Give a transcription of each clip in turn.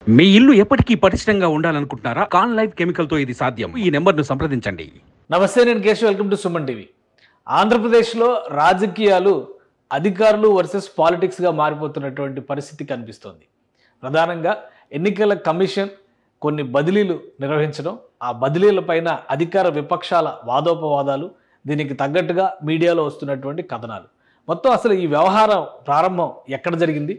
మీ ఇల్లు ఎప్పటికీ పటిష్టంగా ఉండాలనుకుంటున్నారా? కాన్ లైఫ్ కెమికల్‌తో ఇది సాధ్యం. ఈ నంబర్‌ను సంప్రదించండి. నమస్తే, నేను Keshav. Welcome to Suman TV. ఆంధ్రప్రదేశ్లో రాజకీయాలు అధికారులు వర్సెస్ పాలిటిక్స్గా మారిపోతున్నటువంటి పరిస్థితి కనిపిస్తోంది. ప్రధానంగా ఎన్నికల కమిషన్ కొన్ని బదిలీలు నిర్వహించడం, ఆ బదిలీల పైన అధికార విపక్షాల వాదోపవాదాలు, దీనికి తగ్గట్టుగా మీడియాలో వస్తున్నటువంటి కథనాలు. మొత్తం అసలు ఈ వ్యవహారం ప్రారంభం ఎక్కడ జరిగింది?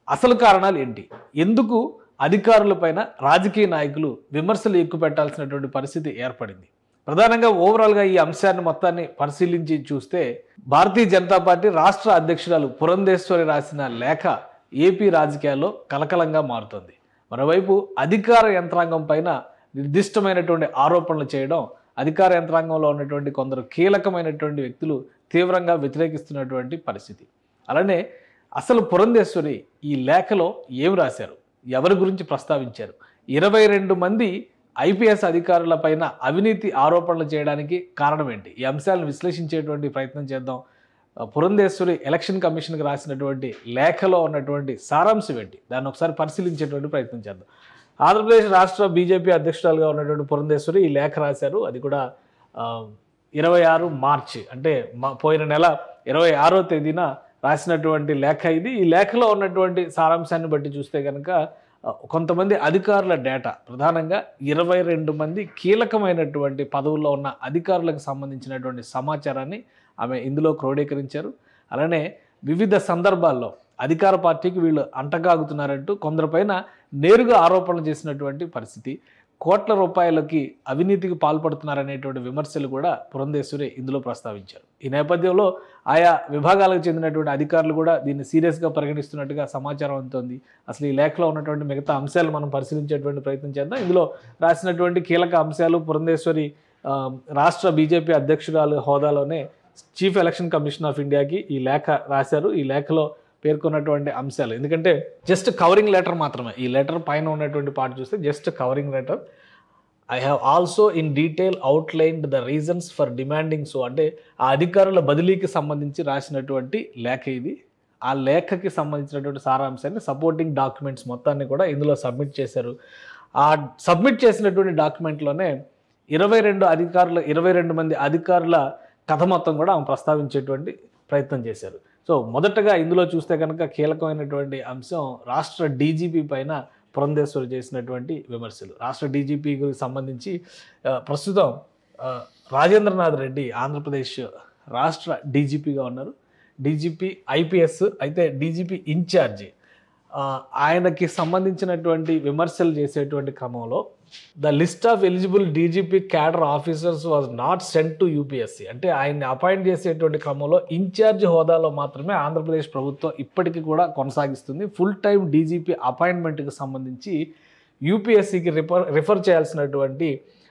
అసలు కారణాలు ఏంటి? ఎందుకు అధికారులపైన రాజకీయ నాయకులు విమర్శలు ఎక్కువ పెట్టాల్సినటువంటి పరిస్థితి ఏర్పడింది? ప్రధానంగా ఓవరాల్గా ఈ అంశాన్ని మొత్తాన్ని పరిశీలించి చూస్తే, భారతీయ జనతా పార్టీ రాష్ట్ర అధ్యక్షురాలు పురంధేశ్వరి రాసిన లేఖ ఏపీ రాజకీయాల్లో కలకలంగా మారుతోంది. మరోవైపు అధికార యంత్రాంగం పైన నిర్దిష్టమైనటువంటి ఆరోపణలు చేయడం, అధికార యంత్రాంగంలో ఉన్నటువంటి కొందరు కీలకమైనటువంటి వ్యక్తులు తీవ్రంగా వ్యతిరేకిస్తున్నటువంటి పరిస్థితి. అలానే అసలు పురంధేశ్వరి ఈ లేఖలో ఏం రాశారు? ఎవరి గురించి ప్రస్తావించారు? 22 మంది ఐపీఎస్ అధికారుల పైన అవినీతి ఆరోపణలు చేయడానికి కారణం ఏంటి? ఈ అంశాలను విశ్లేషించేటువంటి ప్రయత్నం చేద్దాం. పురంధేశ్వరి ఎలక్షన్ కమిషన్కి రాసినటువంటి లేఖలో ఉన్నటువంటి సారాంశం ఏంటి? దాన్ని ఒకసారి పరిశీలించేటువంటి ప్రయత్నం చేద్దాం. ఆంధ్రప్రదేశ్ రాష్ట్ర బీజేపీ అధ్యక్షురాలుగా ఉన్నటువంటి పురంధేశ్వరి ఈ లేఖ రాశారు. అది కూడా 26 మార్చి, అంటే పోయిన నెల 26వ తేదీన రాసినటువంటి లేఖ ఇది. ఈ లేఖలో ఉన్నటువంటి సారాంశాన్ని బట్టి చూస్తే కనుక కొంతమంది అధికారుల డేటా, ప్రధానంగా 22 మంది కీలకమైనటువంటి పదవుల్లో ఉన్న అధికారులకు సంబంధించినటువంటి సమాచారాన్ని ఆమె ఇందులో క్రోడీకరించారు. అలానే వివిధ సందర్భాల్లో అధికార పార్టీకి వీళ్ళు అంటగాగుతున్నారంటూ కొందరిపైన నేరుగా ఆరోపణలు చేసినటువంటి పరిస్థితి. కోట్ల రూపాయలకి అవినీతికి పాల్పడుతున్నారనేటువంటి విమర్శలు కూడా పురంధేశ్వరి ఇందులో ప్రస్తావించారు. ఈ నేపథ్యంలో ఆయా విభాగాలకు చెందినటువంటి అధికారులు కూడా దీన్ని సీరియస్గా పరిగణిస్తున్నట్టుగా సమాచారం అందుతోంది. అసలు ఈ లేఖలో ఉన్నటువంటి మిగతా అంశాలు మనం పరిశీలించేటువంటి ప్రయత్నం చేద్దాం. ఇందులో రాసినటువంటి కీలక అంశాలు, పురంధేశ్వరి రాష్ట్ర బీజేపీ అధ్యక్షురాలు హోదాలోనే చీఫ్ ఎలక్షన్ కమిషన్ ఆఫ్ ఇండియాకి ఈ లేఖ రాశారు. ఈ లేఖలో పేర్కొన్నటువంటి అంశాలు, ఎందుకంటే జస్ట్ కవరింగ్ లెటర్ మాత్రమే, ఈ లెటర్ పైన ఉన్నటువంటి పార్ట్ చూస్తే just covering letter. I have also in detail outlined the reasons for demanding so, అంటే ఆ అధికారుల బదిలీకి సంబంధించి రాసినటువంటి లేఖ ఇది. ఆ లేఖకి సంబంధించినటువంటి సారాంశాన్ని, సపోర్టింగ్ డాక్యుమెంట్స్ మొత్తాన్ని కూడా ఇందులో సబ్మిట్ చేశారు. ఆ సబ్మిట్ చేసినటువంటి డాక్యుమెంట్లోనే 22 మంది అధికారుల కథ మొత్తం కూడా ఆమె ప్రస్తావించేటువంటి ప్రయత్నం చేశారు. సో మొదటగా ఇందులో చూస్తే కనుక కీలకమైనటువంటి అంశం రాష్ట్ర డీజీపీ పైన పురంధేశ్వరి చేసినటువంటి విమర్శలు. రాష్ట్ర డీజీపీకి సంబంధించి ప్రస్తుతం రాజేంద్రనాథ్ రెడ్డి ఆంధ్రప్రదేశ్ రాష్ట్ర డీజీపీగా ఉన్నారు. డీజీపీ ఐపీఎస్, అయితే డీజీపీ ఇన్ఛార్జి. ఆయనకి సంబంధించినటువంటి విమర్శలు చేసేటువంటి క్రమంలో the list of eligible DGP cadre officers was not sent to UPSC. అంటే ఆయన్ని అపాయింట్ చేసేటువంటి క్రమంలో ఇన్ఛార్జ్ హోదాలో మాత్రమే ఆంధ్రప్రదేశ్ ప్రభుత్వం ఇప్పటికీ కూడా కొనసాగిస్తుంది. ఫుల్ టైం డీజీపీ అపాయింట్మెంట్కి సంబంధించి యూపీఎస్సీకి రిఫర్ చేయాల్సినటువంటి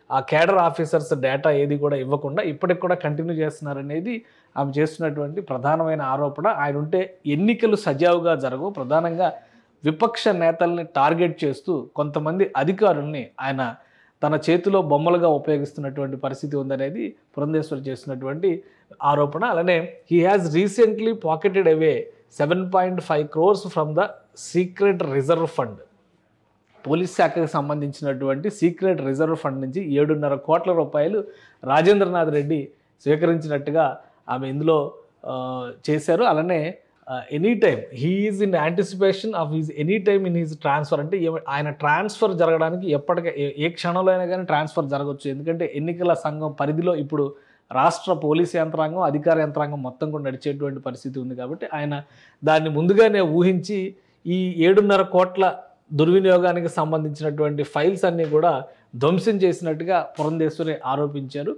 ఆ క్యాడర్ ఆఫీసర్స్ డేటా ఏది కూడా ఇవ్వకుండా ఇప్పటికి కూడా కంటిన్యూ చేస్తున్నారనేది ఆమె చేస్తున్నటువంటి ప్రధానమైన ఆరోపణ. ఆయన ఉంటే ఎన్నికలు సజావుగా జరగవు. ప్రధానంగా విపక్ష నేతల్ని టార్గెట్ చేస్తూ కొంతమంది అధికారుల్ని ఆయన తన చేతిలో బొమ్మలుగా ఉపయోగిస్తున్నటువంటి పరిస్థితి ఉందనేది పురంధేశ్వరి చేస్తున్నటువంటి ఆరోపణ. అలానే he has recently pocketed away 7.5 crores from the secret reserve fund. Police శాఖకు సంబంధించినటువంటి సీక్రెట్ రిజర్వ్ ఫండ్ నుంచి 7.5 కోట్ల రూపాయలు రాజేంద్రనాథ్ రెడ్డి స్వీకరించినట్టుగా ఆమె ఇందులో చేశారు. అలానే any time he is in anticipation of his any time in his transfer, అంటే ఆయన ట్రాన్స్ఫర్ జరగడానికి ఏ క్షణంలో అయినా కానీ ట్రాన్స్ఫర్ జరగవచ్చు. ఎందుకంటే ఎన్నికల సంఘం పరిధిలో ఇప్పుడు రాష్ట్ర పోలీస్ యంత్రాంగం, అధికార యంత్రాంగం మొత్తం కూడా నడిచేటువంటి పరిస్థితి ఉంది. కాబట్టి ఆయన దాన్ని ముందుగానే ఊహించి ఈ 7.5 కోట్ల దుర్వినియోగానికి సంబంధించినటువంటి ఫైల్స్ అన్నీ కూడా ధ్వంసం చేసినట్టుగా పురంధేశ్వరి ఆరోపించారు.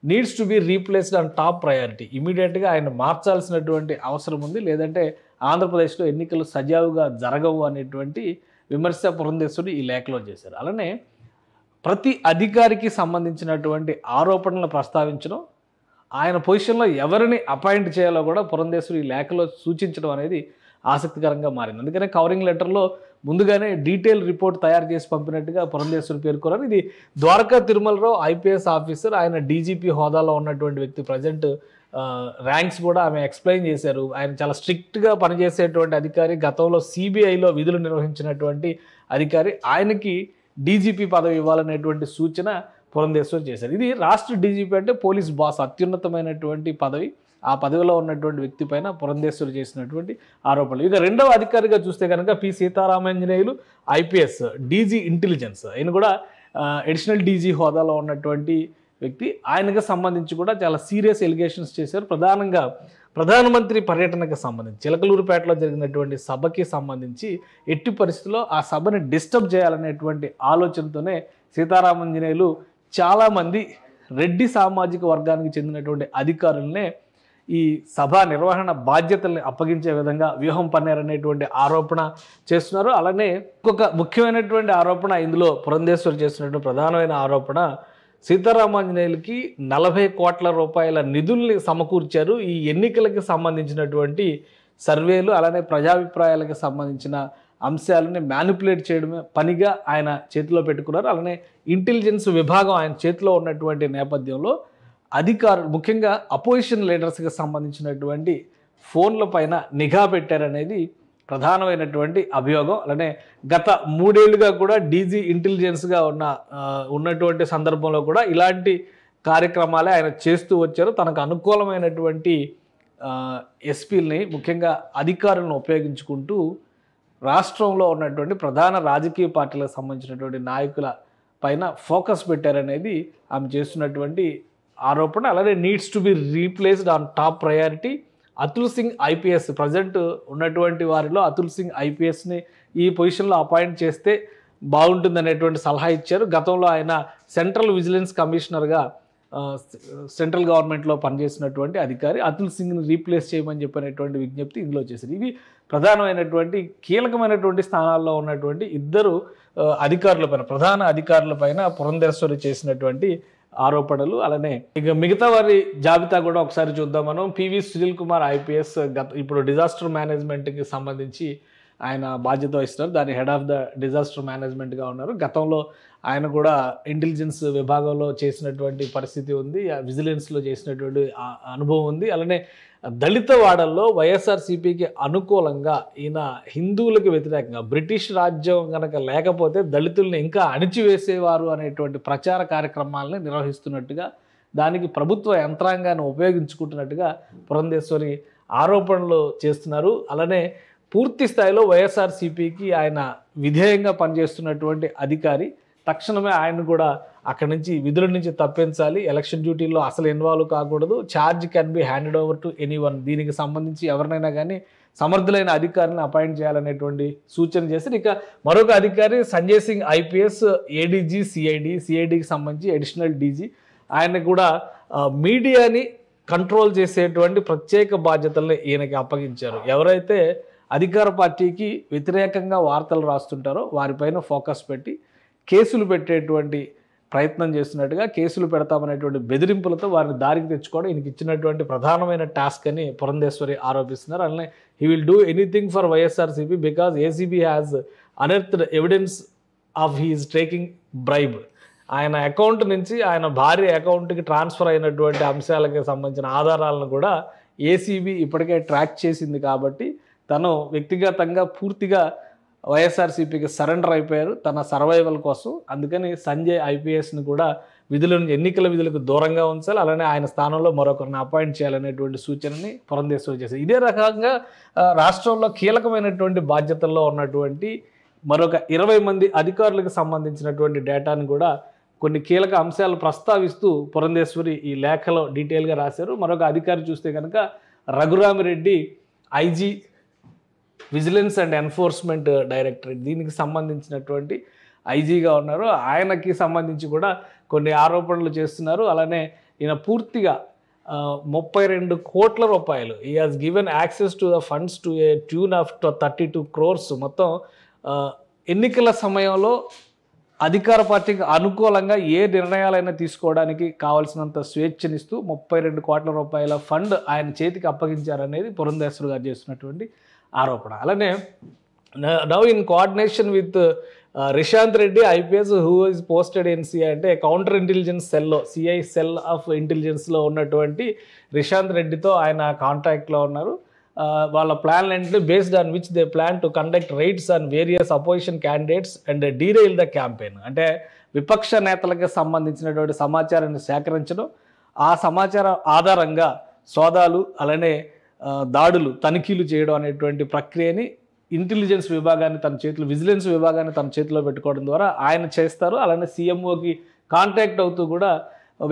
Needs to be replaced on top priority. ఇమీడియట్గా ఆయన మార్చాల్సినటువంటి అవసరం ఉంది, లేదంటే ఆంధ్రప్రదేశ్లో ఎన్నికలు సజావుగా జరగవు అనేటువంటి విమర్శ పురంధేశ్వరి ఈ లేఖలో చేశారు. అలానే ప్రతి అధికారికి సంబంధించినటువంటి ఆరోపణలు ప్రస్తావించడం, ఆయన పొజిషన్లో ఎవరిని అపాయింట్ చేయాలో కూడా పురంధేశ్వరి ఈ లేఖలో సూచించడం అనేది ఆసక్తికరంగా మారింది. అందుకనే కవరింగ్ లెటర్లో ముందుగానే డీటెయిల్ రిపోర్ట్ తయారు చేసి పంపినట్టుగా పురంధేశ్వరి పేర్కొన్నారు. ఇది ద్వారకా తిరుమలరావు ఐపీఎస్ ఆఫీసర్, ఆయన డీజీపీ హోదాలో ఉన్నటువంటి వ్యక్తి. ప్రజెంట్ ర్యాంక్స్ కూడా ఆమె ఎక్స్ప్లెయిన్ చేశారు. ఆయన చాలా స్ట్రిక్ట్గా పనిచేసేటువంటి అధికారి, గతంలో సిబిఐలో విధులు నిర్వహించినటువంటి అధికారి. ఆయనకి డీజీపీ పదవి ఇవ్వాలనేటువంటి సూచన పురంధేశ్వరి చేశారు. ఇది రాష్ట్ర డీజీపీ అంటే పోలీస్ బాస్, అత్యున్నతమైనటువంటి పదవి. ఆ పదవిలో ఉన్నటువంటి వ్యక్తి పైన పురంధేశ్వరి చేసినటువంటి ఆరోపణలు. ఇక రెండవ అధికారిగా చూస్తే కనుక P Seetharamanjaneyulu IPS DG intelligence. ఆయన కూడా అడిషనల్ డీజీ హోదాలో ఉన్నటువంటి వ్యక్తి. ఆయనకు సంబంధించి కూడా చాలా సీరియస్ ఎలిగేషన్స్ చేశారు. ప్రధానంగా ప్రధానమంత్రి పర్యటనకు సంబంధించి చిలకలూరుపేటలో జరిగినటువంటి సభకి సంబంధించి ఎట్టి పరిస్థితుల్లో ఆ సభని డిస్టర్బ్ చేయాలనేటువంటి ఆలోచనతోనే సీతారామాంజనేయులు చాలామంది రెడ్డి సామాజిక వర్గానికి చెందినటువంటి అధికారులనే ఈ సభ నిర్వహణ బాధ్యతల్ని అప్పగించే విధంగా వ్యూహం పన్నారనేటువంటి ఆరోపణ చేస్తున్నారు. అలానే ఇంకొక ముఖ్యమైనటువంటి ఆరోపణ ఇందులో పురంధేశ్వరి చేస్తున్నటువంటి ప్రధానమైన ఆరోపణ, సీతారామాంజనేయులకి 40 కోట్ల రూపాయల నిధుల్ని సమకూర్చారు. ఈ ఎన్నికలకు సంబంధించినటువంటి సర్వేలు అలానే ప్రజాభిప్రాయాలకు సంబంధించిన అంశాలని మ్యానిపులేట్ చేయడమే పనిగా ఆయన చేతిలో పెట్టుకున్నారు. అలానే ఇంటెలిజెన్స్ విభాగం ఆయన చేతిలో ఉన్నటువంటి నేపథ్యంలో అధికారులు ముఖ్యంగా అపోజిషన్ లీడర్స్కి సంబంధించినటువంటి ఫోన్ల పైన నిఘా పెట్టారనేది ప్రధానమైనటువంటి అభియోగం. అలానే గత 3 ఏళ్లుగా కూడా డీజీ ఇంటెలిజెన్స్గా ఉన్నటువంటి సందర్భంలో కూడా ఇలాంటి కార్యక్రమాలే ఆయన చేస్తూ వచ్చారు. తనకు అనుకూలమైనటువంటి ఎస్పీలని ముఖ్యంగా అధికారులను ఉపయోగించుకుంటూ రాష్ట్రంలో ఉన్నటువంటి ప్రధాన రాజకీయ పార్టీలకు సంబంధించినటువంటి నాయకుల పైన ఫోకస్ పెట్టారనేది ఆమె చేస్తున్నటువంటి ఆరోపణ. అలానే needs to be replaced on top priority. Atul Singh IPS present ఉన్నటువంటి వారిలో అతుల్ సింగ్ ఐపీఎస్ని ఈ పొజిషన్లో అపాయింట్ చేస్తే బాగుంటుందనేటువంటి సలహా ఇచ్చారు. గతంలో ఆయన సెంట్రల్ విజిలెన్స్ కమిషనర్గా సెంట్రల్ గవర్నమెంట్లో పనిచేసినటువంటి అధికారి. అతుల్ సింగ్ని రీప్లేస్ చేయమని చెప్పినటువంటి విజ్ఞప్తి ఇందులో చేశారు. ఇవి ప్రధానమైనటువంటి కీలకమైనటువంటి స్థానాల్లో ఉన్నటువంటి ఇద్దరు అధికారులపైన, ప్రధాన అధికారులపైన పురంధేశ్వరి చేసినటువంటి ఆరోపణలు. అలానే ఇక మిగతా వారి జాబితా కూడా ఒకసారి చూద్దాం మనం. పివి సునీల్ కుమార్ ఐపీఎస్ ఇప్పుడు డిజాస్టర్ మేనేజ్మెంట్కి సంబంధించి ఆయన బాధ్యత వహిస్తున్నారు. దాని హెడ్ ఆఫ్ ద డిజాస్టర్ మేనేజ్మెంట్గా ఉన్నారు. గతంలో ఆయన కూడా ఇంటెలిజెన్స్ విభాగంలో చేసినటువంటి పరిస్థితి ఉంది, విజిలెన్స్లో చేసినటువంటి అనుభవం ఉంది. అలానే దళిత వాడల్లో వైఎస్ఆర్సీపీకి అనుకూలంగా ఈయన హిందువులకు వ్యతిరేకంగా బ్రిటిష్ రాజ్యం కనుక లేకపోతే దళితుల్ని ఇంకా అణిచివేసేవారు అనేటువంటి ప్రచార కార్యక్రమాలని నిర్వహిస్తున్నట్టుగా, దానికి ప్రభుత్వ యంత్రాంగాన్ని ఉపయోగించుకుంటున్నట్టుగా పురంధేశ్వరి ఆరోపణలు చేస్తున్నారు. అలానే పూర్తి స్థాయిలో వైఎస్ఆర్సీపీకి ఆయన విధేయంగా పనిచేస్తున్నటువంటి అధికారి. తక్షణమే ఆయన కూడా అక్కడి నుంచి విధుల నుంచి తప్పించాలి, ఎలక్షన్ డ్యూటీలో అసలు ఇన్వాల్వ్ కాకూడదు, charge can be handed over to anyone. దీనికి సంబంధించి ఎవరినైనా కానీ సమర్థులైన అధికారిని అపాయింట్ చేయాలనేటువంటి సూచన చేశారు. ఇక మరొక అధికారి సంజయ్ సింగ్ ఐపీఎస్ ఏడీజీ సిఐడికి సంబంధించి అడిషనల్ డీజీ. ఆయన కూడా మీడియాని కంట్రోల్ చేసేటువంటి ప్రత్యేక బాధ్యతల్ని ఈయనకి అప్పగించారు. ఎవరైతే అధికార పార్టీకి వ్యతిరేకంగా వార్తలు రాస్తుంటారో వారిపైన ఫోకస్ పెట్టి కేసులు పెట్టేటువంటి ప్రయత్నం చేస్తున్నట్టుగా, కేసులు పెడతామనేటువంటి బెదిరింపులతో వారిని దారికి తెచ్చుకోవడం ఈయనకి ఇచ్చినటువంటి ప్రధానమైన టాస్క్ అని పురంధేశ్వరి ఆరోపిస్తున్నారు. అలానే he will do anything for YSRCP because ACB has unearthed evidence of his taking bribe. ఆయన అకౌంట్ నుంచి ఆయన భార్య అకౌంట్కి ట్రాన్స్ఫర్ అయినటువంటి అంశాలకు సంబంధించిన ఆధారాలను కూడా ఏసీబీ ఇప్పటికే ట్రాక్ చేసింది. కాబట్టి తను వ్యక్తిగతంగా పూర్తిగా వైఎస్ఆర్సీపీకి సరెండర్ అయిపోయారు తన సర్వైవల్ కోసం. అందుకని సంజయ్ ఐపీఎస్ని కూడా ఎన్నికల విధులకు దూరంగా ఉంచాలి, అలానే ఆయన స్థానంలో మరొకరిని అపాయింట్ చేయాలనేటువంటి సూచనని పురంధేశ్వరి చేశారు. ఇదే రకంగా రాష్ట్రంలో కీలకమైనటువంటి బాధ్యతల్లో ఉన్నటువంటి మరొక 20 మంది అధికారులకు సంబంధించినటువంటి డేటాను కూడా కొన్ని కీలక అంశాలు ప్రస్తావిస్తూ పురంధేశ్వరి ఈ లేఖలో డీటెయిల్గా రాశారు. మరొక అధికారి చూస్తే కనుక Raghurami Reddy IG vigilance and enforcement directorate, దీనికి సంబంధించినటువంటి ఐజీగా ఉన్నారు. ఆయనకి సంబంధించి కూడా కొన్ని ఆరోపణలు చేస్తున్నారు. అలానే ఈయన పూర్తిగా 32 కోట్ల రూపాయలు ఈ has given access to the funds to A tune of 32 crores. మొత్తం ఎన్నికల సమయంలో అధికార పార్టీకి అనుకూలంగా ఏ నిర్ణయాలైనా తీసుకోవడానికి కావాల్సినంత స్వేచ్ఛనిస్తూ 32 కోట్ల రూపాయల ఫండ్ ఆయన చేతికి అప్పగించారనేది పురంధేశ్వరి గారు చేస్తున్నటువంటి ఆరోపణ. అలానే now in coordination with Rishanth Reddy IPS who is posted in CI అంటే కౌంటర్ ఇంటెలిజెన్స్ సెల్లో, సిఐ సెల్ ఆఫ్ ఇంటెలిజెన్స్లో ఉన్నటువంటి రిషాంత్ రెడ్డితో ఆయన కాంటాక్ట్లో ఉన్నారు. వాళ్ళ ప్లాన్ ఏంటంటే based on which they plan to conduct raids on various opposition candidates and derail the campaign. అంటే విపక్ష నేతలకు సంబంధించినటువంటి సమాచారాన్ని సేకరించడం, ఆ సమాచారం ఆధారంగా సోదాలు అలానే దాడులు తనిఖీలు చేయడం అనేటువంటి ప్రక్రియని ఇంటెలిజెన్స్ విభాగాన్ని తన చేతిలో, విజిలెన్స్ విభాగాన్ని తన చేతిలో పెట్టుకోవడం ద్వారా ఆయన చేస్తారు. అలానే సీఎంఓకి కాంటాక్ట్ అవుతూ కూడా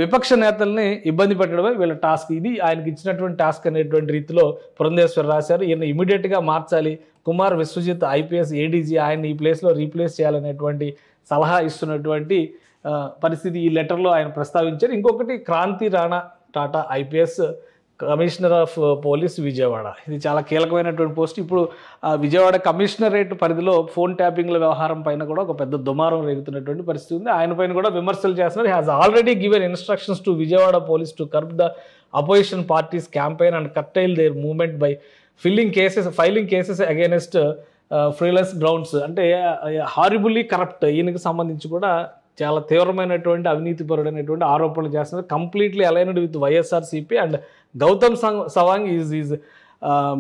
విపక్ష నేతల్ని ఇబ్బంది పెట్టడమే వీళ్ళ టాస్క్. ఇది ఆయనకి ఇచ్చినటువంటి టాస్క్ అనేటువంటి రీతిలో పురంధేశ్వర్ రాశారు. ఈయన ఇమీడియట్గా మార్చాలి, కుమార్ విశ్వజిత్ ఐపీఎస్ ఏడీజీ ఆయన ఈ ప్లేస్లో రీప్లేస్ చేయాలనేటువంటి సలహా ఇస్తున్నటువంటి పరిస్థితి ఈ లెటర్లో ఆయన ప్రస్తావించారు. ఇంకొకటి Kranthi Rana Tata IPS commissioner of police Vijayawada. ఇది చాలా కీలకమైనటువంటి పోస్ట్. ఇప్పుడు విజయవాడ కమిషనరేట్ పరిధిలో ఫోన్ ట్యాపింగ్ల వ్యవహారం పైన కూడా ఒక పెద్ద దుమారం రేగుతున్నటువంటి పరిస్థితి ఉంది. ఆయన పైన కూడా విమర్శలు చేస్తున్నారు. Has already given instructions to Vijayawada police to curb the opposition parties campaign and curtail their movement by filing cases against frivolous grounds. అంటే హారిబుల్లీ కరప్ట్, ఈయనకి సంబంధించి కూడా చాలా తీవ్రమైనటువంటి అవినీతిపరుడైనటువంటి ఆరోపణలు చేస్తున్నారు. Completely aligned with YSRCP and Gautam Sawang is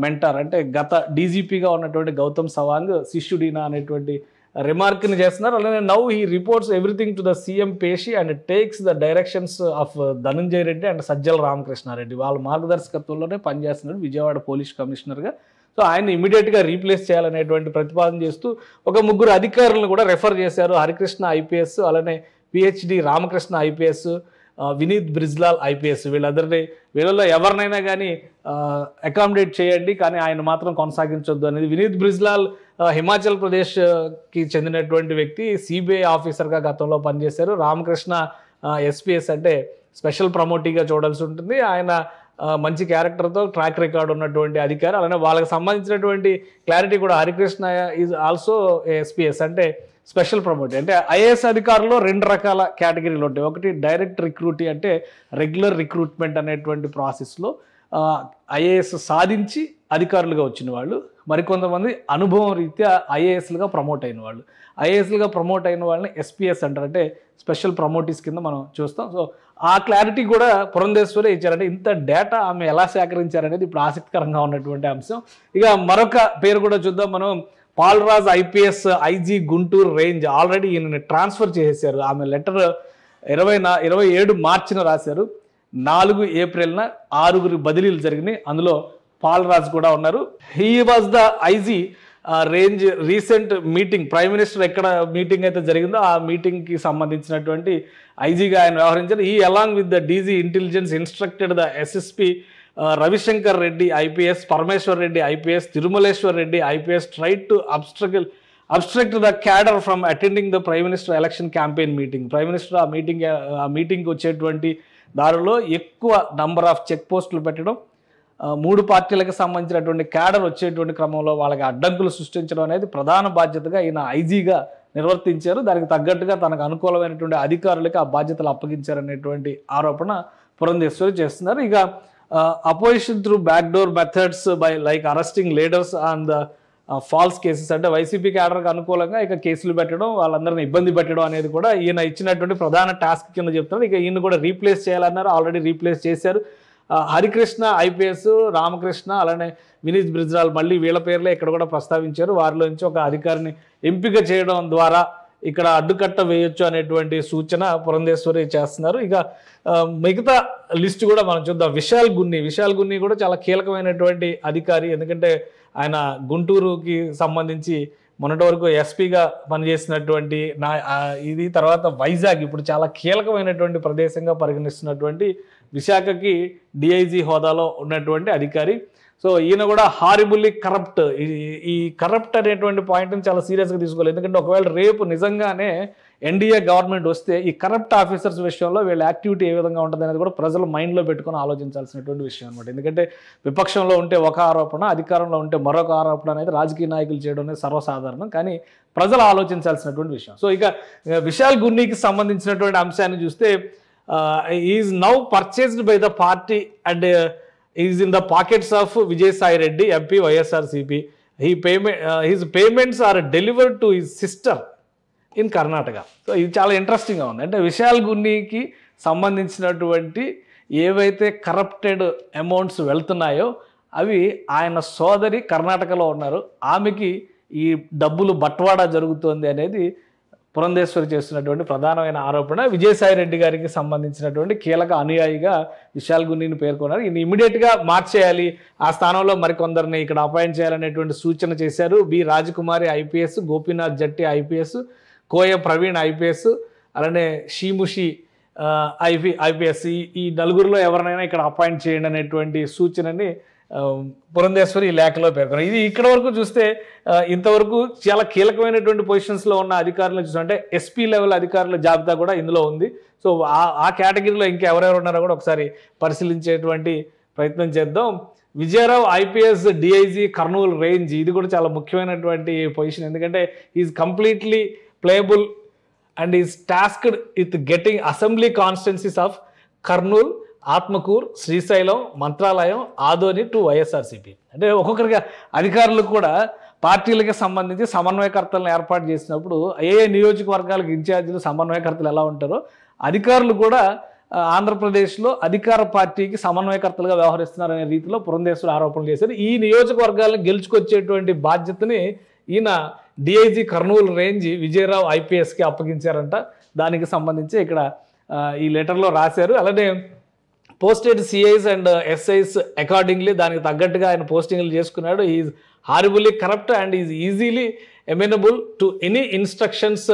mentor. అంటే గత డీజీపీగా ఉన్నటువంటి గౌతమ్ సవాంగ్ శిష్యుడినా అనేటువంటి రిమార్క్ని చేస్తున్నారు. అలానే now he reports everything to the CM పేషి and takes the directions of Dhananjaya Reddy and Sajjala Ramakrishna Reddy. వాళ్ళ మార్గదర్శకత్వంలోనే పనిచేస్తున్నాడు విజయవాడ పోలీస్ కమిషనర్గా. సో ఆయన ఇమీడియట్గా రీప్లేస్ చేయాలనేటువంటి ప్రతిపాదన చేస్తూ ఒక ముగ్గురు అధికారులను కూడా రెఫర్ చేశారు. హరికృష్ణ ఐపీఎస్, అలానే PhD Ramakrishna IPS, Vineeth Brijlal IPS. వీళ్ళలో ఎవరినైనా కానీ అకామిడేట్ చేయండి, కానీ ఆయన మాత్రం కొనసాగించొద్దు అనేది. వినీత్ బ్రిజ్లాల్ హిమాచల్ ప్రదేశ్కి చెందినటువంటి వ్యక్తి, సిబిఐ ఆఫీసర్గా గతంలో పనిచేశారు. రామకృష్ణ ఎస్పీఎస్ అంటే స్పెషల్ ప్రమోటీగా చూడాల్సి ఉంటుంది. ఆయన మంచి క్యారెక్టర్తో ట్రాక్ రికార్డ్ ఉన్నటువంటి అధికారి. అలానే వాళ్ళకి సంబంధించినటువంటి క్లారిటీ కూడా, హరికృష్ణ ఈజ్ ఆల్సో ఎస్పీఎస్ అంటే స్పెషల్ ప్రమోటీ. అంటే ఐఏఎస్ అధికారుల్లో రెండు రకాల కేటగిరీలు ఉంటాయి. ఒకటి డైరెక్ట్ రిక్రూటీ, అంటే రెగ్యులర్ రిక్రూట్మెంట్ అనేటువంటి ప్రాసెస్లో ఐఏఎస్ సాధించి అధికారులుగా వచ్చిన వాళ్ళు, మరికొంతమంది అనుభవం రీత్యా ఐఏఎస్లుగా ప్రమోట్ అయిన వాళ్ళు. ఐఏఎస్లుగా ప్రమోట్ అయిన వాళ్ళని ఎస్పీఎస్ అంటారు, అంటే స్పెషల్ ప్రమోటీస్ కింద మనం చూస్తాం. సో ఆ క్లారిటీ కూడా పురంధేశ్వరే ఇచ్చారంటే ఇంత డేటా ఆమె ఎలా సేకరించారనేది ఇప్పుడు ఆసక్తికరంగా ఉన్నటువంటి అంశం. ఇక మరొక పేరు కూడా చూద్దాం మనం. Paulraj IPS IG Guntur range already ఈయనని ట్రాన్స్ఫర్ చేసేసారు. ఆమె లెటర్ 27 మార్చిన రాశారు. 4 ఏప్రిల్న 6 బదిలీలు జరిగినాయి. అందులో పాల్రాజ్ కూడా ఉన్నారు. He was the IG range recent meeting, prime minister ఎక్కడ మీటింగ్ అయితే జరిగిందో ఆ మీటింగ్కి సంబంధించినటువంటి ఐజీగా ఆయన వ్యవహరించారు. ఈ along with the DG intelligence instructed the SSP Ravishankar Reddy IPS, Parameshwar Reddy IPS, Tirumaleshwar Reddy IPS tried to obstruct the cadre from attending the prime minister election campaign meeting. Prime minister ఆ మీటింగ్కి వచ్చేటువంటి దారిలో ఎక్కువ నంబర్ ఆఫ్ చెక్ పోస్టులు పెట్టడం, 3 పార్టీలకు సంబంధించినటువంటి క్యాడర్ వచ్చేటువంటి క్రమంలో వాళ్ళకి అడ్డంకులు సృష్టించడం అనేది ప్రధాన బాధ్యతగా ఈయన ఐజీగా నిర్వర్తించారు. దానికి తగ్గట్టుగా తనకు అనుకూలమైనటువంటి అధికారులకు ఆ బాధ్యతలు అప్పగించారనేటువంటి ఆరోపణ పురంధేశ్వరి చేస్తున్నారు. ఇక opposition through backdoor methods by like arresting leaders on the false cases, అంటే వైసీపీ క్యాడర్కి అనుకూలంగా ఇక కేసులు పెట్టడం, వాళ్ళందరినీ ఇబ్బంది పెట్టడం అనేది కూడా ఈయన ఇచ్చినటువంటి ప్రధాన టాస్క్ కింద చెప్తున్నారు. ఇక ఈయన కూడా రీప్లేస్ చేయాలన్నారు, ఆల్రెడీ రీప్లేస్ చేశారు. హరికృష్ణ ఐపీఎస్, రామకృష్ణ, అలానే వినీత్ బ్రిజ్లాల్ మళ్ళీ వీళ్ళ పేర్లే ఇక్కడ కూడా ప్రస్తావించారు. వారిలో నుంచి ఒక అధికారిని ఎంపిక చేయడం ద్వారా ఇక్కడ అడ్డుకట్ట వేయొచ్చు అనేటువంటి సూచన పురంధేశ్వరి చేస్తున్నారు. ఇక మిగతా లిస్ట్ కూడా మనం చూద్దాం. విశాల్ గున్ని కూడా చాలా కీలకమైనటువంటి అధికారి. ఎందుకంటే ఆయన గుంటూరుకి సంబంధించి మొన్నటి వరకు ఎస్పీగా పనిచేసినటువంటి ఇది, తర్వాత వైజాగ్ ఇప్పుడు చాలా కీలకమైనటువంటి ప్రదేశంగా పరిగణిస్తున్నటువంటి విశాఖకి డిఐజీ హోదాలో ఉన్నటువంటి అధికారి. సో ఈయన కూడా హారిబుల్లీ కరప్ట్. ఈ కరప్ట్ అనేటువంటి పాయింట్ని చాలా సీరియస్గా తీసుకోవాలి. ఎందుకంటే ఒకవేళ రేపు నిజంగానే ఎన్డీఏ గవర్నమెంట్ వస్తే ఈ కరప్ట్ ఆఫీసర్స్ విషయంలో వీళ్ళ యాక్టివిటీ ఏ విధంగా ఉంటుంది అనేది కూడా ప్రజలు మైండ్లో పెట్టుకొని ఆలోచించాల్సినటువంటి విషయం అనమాట. ఎందుకంటే విపక్షంలో ఉంటే ఒక ఆరోపణ, అధికారంలో ఉంటే మరొక ఆరోపణ అనేది రాజకీయ నాయకులు చేయడం అనేది సర్వసాధారణం, కానీ ప్రజలు ఆలోచించాల్సినటువంటి విషయం. సో ఇక విశాల్ గున్నీకి సంబంధించినటువంటి అంశాన్ని చూస్తే is now purchased by the party and is in the pockets of Vijayasai Reddy MP YSRCP. his payments are delivered to his sister in Karnataka. So ఇది చాలా ఇంట్రెస్టింగ్గా ఉంది. అంటే విశాల్ గున్నీకి సంబంధించినటువంటి ఏవైతే కరప్టెడ్ అమౌంట్స్ వెళ్తున్నాయో అవి ఆయన సోదరి కర్ణాటకలో ఉన్నారు, ఆమెకి ఈ డబ్బులు బట్వాడా జరుగుతోంది అనేది పురంధేశ్వరి చేస్తున్నటువంటి ప్రధానమైన ఆరోపణ. విజయసాయి రెడ్డి గారికి సంబంధించినటువంటి కీలక అనుయాయిగా విశాల్ గున్నీని పేర్కొన్నారు. ఈయన ఇమీడియట్గా మార్చేయాలి, ఆ స్థానంలో మరికొందరిని ఇక్కడ అపాయింట్ చేయాలనేటువంటి సూచన చేశారు. బి రాజకుమారి ఐపీఎస్, గోపీనాథ్ జట్టి ఐపీఎస్, కోయ ప్రవీణ్ ఐపీఎస్, అలానే షీముషి ఐపీఎస్, ఈ నలుగురిలో ఎవరినైనా ఇక్కడ అపాయింట్ చేయండి అనేటువంటి సూచనని పురంధేశ్వరి ఈ లేఖలో పేర్కొన్నారు. ఇది ఇక్కడ వరకు చూస్తే ఇంతవరకు చాలా కీలకమైనటువంటి పొజిషన్స్లో ఉన్న అధికారులు చూస్తుంటే ఎస్పీ లెవెల్ అధికారుల జాబితా కూడా ఇందులో ఉంది. సో ఆ కేటగిరీలో ఇంకా ఎవరెవరు ఉన్నారో కూడా ఒకసారి పరిశీలించేటువంటి ప్రయత్నం చేద్దాం. Vijaya Rao IPS DIG Kurnool range, ఇది కూడా చాలా ముఖ్యమైనటువంటి పొజిషన్, ఎందుకంటే is completely playable and is tasked with getting assembly constituencies of Kurnool, Atmakur, Srisailam, Mantralayam, Adoni to YSRCP. అంటే ఒక్కొక్కరిగా అధికారులకు కూడా పార్టీలకి సంబంధించి సమన్వయకర్తలను ఏర్పాటు చేసినప్పుడు ఏ నియోజకవర్గాలకు ఇన్ఛార్జీలు సమన్వయకర్తలు ఎలా ఉంటారో అధికారులు కూడా ఆంధ్రప్రదేశ్లో అధికార పార్టీకి సమన్వయకర్తలుగా వ్యవహరిస్తున్నారనే రీతిలో పురంధేశ్వరి ఆరోపణలు చేశారు. ఈ నియోజకవర్గాలను గెలుచుకొచ్చేటువంటి బాధ్యతని ఈయన డిఐజీ కర్నూలు రేంజ్ విజయరావు ఐపీఎస్కి అప్పగించారంట. దానికి సంబంధించి ఇక్కడ ఈ లెటర్లో రాశారు. అలానే posted CIs and SIs accordingly దానికి తగ్గట్టుగా ఆయన పోస్టింగ్లు చేసుకున్నాడు. Is horribly corrupt and is easily amenable to any instructions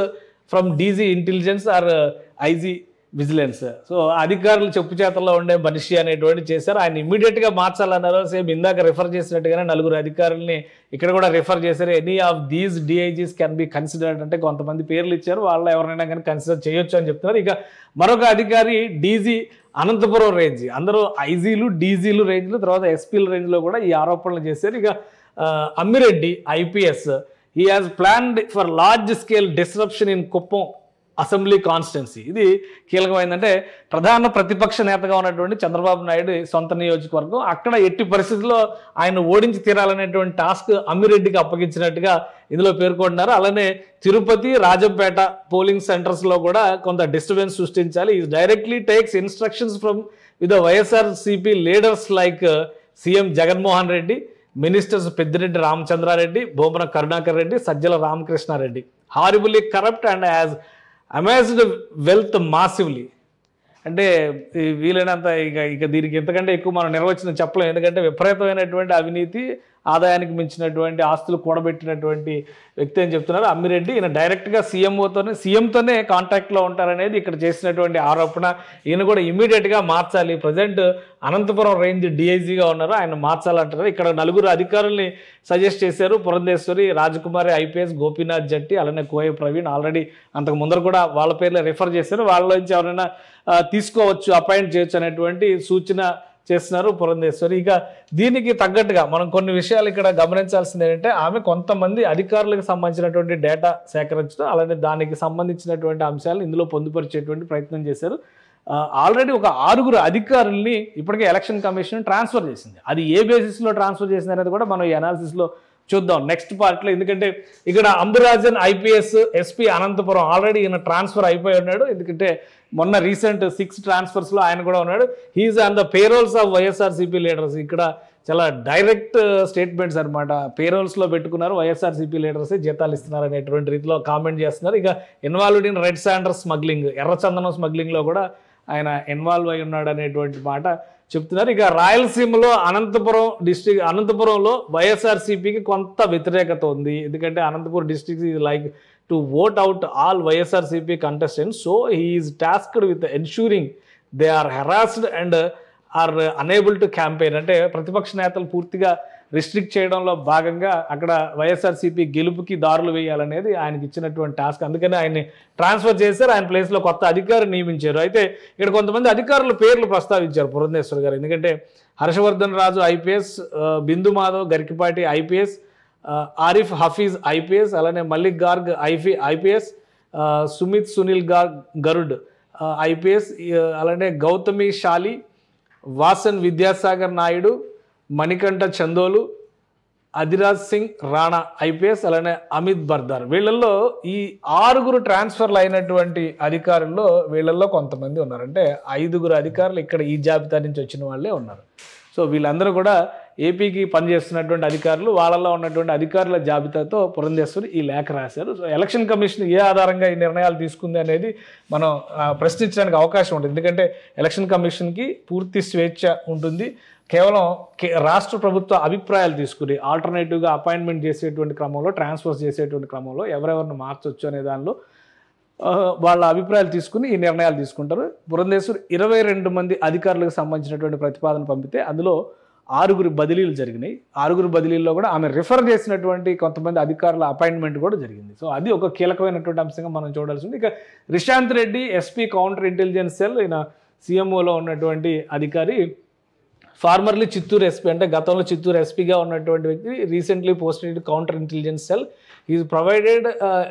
from DG intelligence or IG vigilance. So అధికారులు చెప్పు చేతల్లో ఉండే మనిషి అనేటువంటి చేశారు. ఆయన ఇమ్మీడియట్గా మార్చాలన్నారు. సేమ్ ఇందాక రిఫర్ చేసినట్టుగానే నలుగురు అధికారుల్ని ఇక్కడ కూడా రిఫర్ చేశారు. Any of these DIGs can be considered, అంటే కొంతమంది పేర్లు ఇచ్చారు, వాళ్ళు ఎవరైనా కానీ కన్సిడర్ చేయొచ్చు అని చెప్తున్నారు. ఇక మరొక అధికారి డీజీ అనంతపురం రేంజ్, అందరూ ఐజీలు డీజీలు రేంజ్లు తర్వాత ఎస్పీల రేంజ్లో కూడా ఈ ఆరోపణలు చేశారు. ఇక Ammireddy IPS, he has planned for large scale disruption in Kuppam assembly constituency. ఇది కీలకమైందంటే ప్రధాన ప్రతిపక్ష నేతగా ఉన్నటువంటి చంద్రబాబు నాయుడు సొంత నియోజకవర్గం, అక్కడ ఎట్టి పరిస్థితుల్లో ఆయన ఓడించి తీరాలనేటువంటి టాస్క్ అమ్మిరెడ్డికి అప్పగించినట్టుగా ఇందులో పేర్కొంటున్నారు. అలానే తిరుపతి, రాజంపేట పోలింగ్ సెంటర్స్లో కూడా కొంత డిస్టర్బెన్స్ సృష్టించాలి. ఈ directly takes instructions from with YSRCP leaders like CM Jaganmohan Reddy, ministers Peddireddy Ramachandra Reddy, Bommana Karunakar Reddy, Sajjala Ramakrishna Reddy. Horribly corrupt and has amassed wealth massively. అంటే వీలైనంత ఇక దీనికి ఎంతకంటే ఎక్కువ మనం నిర్వచనం చెప్పలేం, ఎందుకంటే విపరీతమైనటువంటి అవినీతి, ఆదాయానికి మించినటువంటి ఆస్తులు కూడబెట్టినటువంటి వ్యక్తి అని చెప్తున్నారు అమ్మిరెడ్డి. ఈయన డైరెక్ట్గా సీఎంతోనే కాంటాక్ట్లో ఉంటారనేది ఇక్కడ చేసినటువంటి ఆరోపణ. ఈయన కూడా ఇమ్మీడియట్గా మార్చాలి. ప్రజెంట్ అనంతపురం రేంజ్ డిఐజీగా ఉన్నారు, ఆయన మార్చాలంటారు. ఇక్కడ నలుగురు అధికారుల్ని సజెస్ట్ చేశారు పురంధేశ్వరి, రాజకుమారి ఐపీఎస్, గోపీనాథ్ జట్టి, అలానే కోయ ప్రవీణ్. ఆల్రెడీ అంతకు ముందర కూడా వాళ్ళ పేర్లే రిఫర్ చేశారు. వాళ్ళ నుంచి ఎవరైనా తీసుకోవచ్చు, అపాయింట్ చేయొచ్చు అనేటువంటి సూచన చేస్తున్నారు పురంధేశ్వరి. ఇక దీనికి తగ్గట్టుగా మనం కొన్ని విషయాలు ఇక్కడ గమనించాల్సింది ఏంటంటే ఆమె కొంతమంది అధికారులకు సంబంధించినటువంటి డేటా సేకరించడం, అలానే దానికి సంబంధించినటువంటి అంశాలను ఇందులో పొందుపరిచేటువంటి ప్రయత్నం చేశారు. ఆల్రెడీ ఒక 6 అధికారుల్ని ఇప్పటికే ఎలక్షన్ కమిషన్ ట్రాన్స్ఫర్ చేసింది. అది ఏ బేసిస్లో ట్రాన్స్ఫర్ చేసింది అనేది కూడా మనం ఈ అనాలిసిస్లో చూద్దాం నెక్స్ట్ పార్ట్లో. ఎందుకంటే ఇక్కడ Amburajan IPS SP Anantapuram already ఈయన ట్రాన్స్ఫర్ అయిపోయి ఉన్నాడు, ఎందుకంటే మొన్న రీసెంట్ 6 ట్రాన్స్ఫర్స్లో ఆయన కూడా ఉన్నాడు. He is on the payrolls of YSRCP leaders. ఇక్కడ చాలా డైరెక్ట్ స్టేట్మెంట్స్ అనమాట. పేరోల్స్లో పెట్టుకున్నారు, వైఎస్ఆర్సీపీ లీడర్సే జీతాలు ఇస్తున్నారు అనేటువంటి రీతిలో కామెంట్ చేస్తున్నారు. ఇక involved in red Sanders smuggling, ఎర్రచందనం స్మగ్లింగ్లో కూడా ఆయన ఇన్వాల్వ్ అయి ఉన్నాడు అనేటువంటి మాట చెప్తున్నారు. ఇక రాయలసీమలో అనంతపురంలో వైఎస్ఆర్సీపీకి కొంత వ్యతిరేకత ఉంది, ఎందుకంటే Anantapuram district is like to vote out all YSRCP contestants. So he is tasked with ensuring they are harassed and are unable to campaign. అంటే ప్రతిపక్ష నేతలు పూర్తిగా రిస్ట్రిక్ట్ చేయడంలో భాగంగా అక్కడ వైఎస్ఆర్సీపీ గెలుపుకి దారులు వేయాలనేది ఆయనకి ఇచ్చినటువంటి టాస్క్. అందుకని ఆయన్ని ట్రాన్స్ఫర్ చేశారు, ఆయన ప్లేస్లో కొత్త అధికారి నియమించారు. అయితే ఇక్కడ కొంతమంది అధికారుల పేర్లు ప్రస్తావించారు పురంధేశ్వర్ గారు, ఎందుకంటే హర్షవర్ధన్ రాజు ఐపీఎస్, బిందు మాధవ్ గరికిపాటి ఐపీఎస్, ఆరిఫ్ హఫీజ్ ఐపీఎస్, అలానే మల్లిక్ గార్గ్ ఐపీఎస్, సుమిత్ సునీల్ గరుడ్ ఐపీఎస్, అలానే గౌతమి షాలి, వాసన్ విద్యాసాగర్ నాయుడు, మణికంఠ చందోలు, అధిరాజ్ సింగ్ రాణా ఐపీఎస్, అలానే అమిత్ బర్దార్. వీళ్ళల్లో ఈ 6 ట్రాన్స్ఫర్లు అయినటువంటి అధికారుల్లో వీళ్ళల్లో కొంతమంది ఉన్నారు. అంటే 5 అధికారులు ఇక్కడ ఈ జాబితా నుంచి వచ్చిన వాళ్ళే ఉన్నారు. సో వీళ్ళందరూ కూడా ఏపీకి పనిచేస్తున్నటువంటి అధికారులు వాళ్ళలో ఉన్నటువంటి అధికారుల జాబితాతో పురంధేశ్వరి ఈ లేఖ రాశారు. సో ఎలక్షన్ కమిషన్ ఏ ఆధారంగా ఈ నిర్ణయాలు తీసుకుంది అనేది మనం ప్రశ్నించడానికి అవకాశం ఉంటుంది. ఎందుకంటే ఎలక్షన్ కమిషన్కి పూర్తి స్వేచ్ఛ ఉంటుంది. కేవలం రాష్ట్ర ప్రభుత్వ అభిప్రాయాలు తీసుకుని ఆల్టర్నేటివ్గా అపాయింట్మెంట్ చేసేటువంటి క్రమంలో, ట్రాన్స్ఫర్స్ చేసేటువంటి క్రమంలో ఎవరెవరిని మార్చొచ్చు అనే దానిలో వాళ్ళ అభిప్రాయాలు తీసుకుని ఈ నిర్ణయాలు తీసుకుంటారు. పురంధేశ్వరి 22 మంది అధికారులకు సంబంధించినటువంటి ప్రతిపాదన పంపితే అందులో 6 బదిలీలు జరిగినాయి. 6 బదిలీల్లో కూడా ఆమె రిఫర్ చేసినటువంటి కొంతమంది అధికారుల అపాయింట్మెంట్ కూడా జరిగింది. సో అది ఒక కీలకమైనటువంటి అంశంగా మనం చూడాల్సింది. ఇక Rishanth Reddy SP counter intelligence cell, ఈయన సీఎంఓలో ఉన్నటువంటి అధికారి, ఫార్మర్లీ చిత్తూరు ఎస్పీ, అంటే గతంలో చిత్తూరు ఎస్పీగా ఉన్నటువంటి వ్యక్తి, recently posted counter intelligence cell. Is provided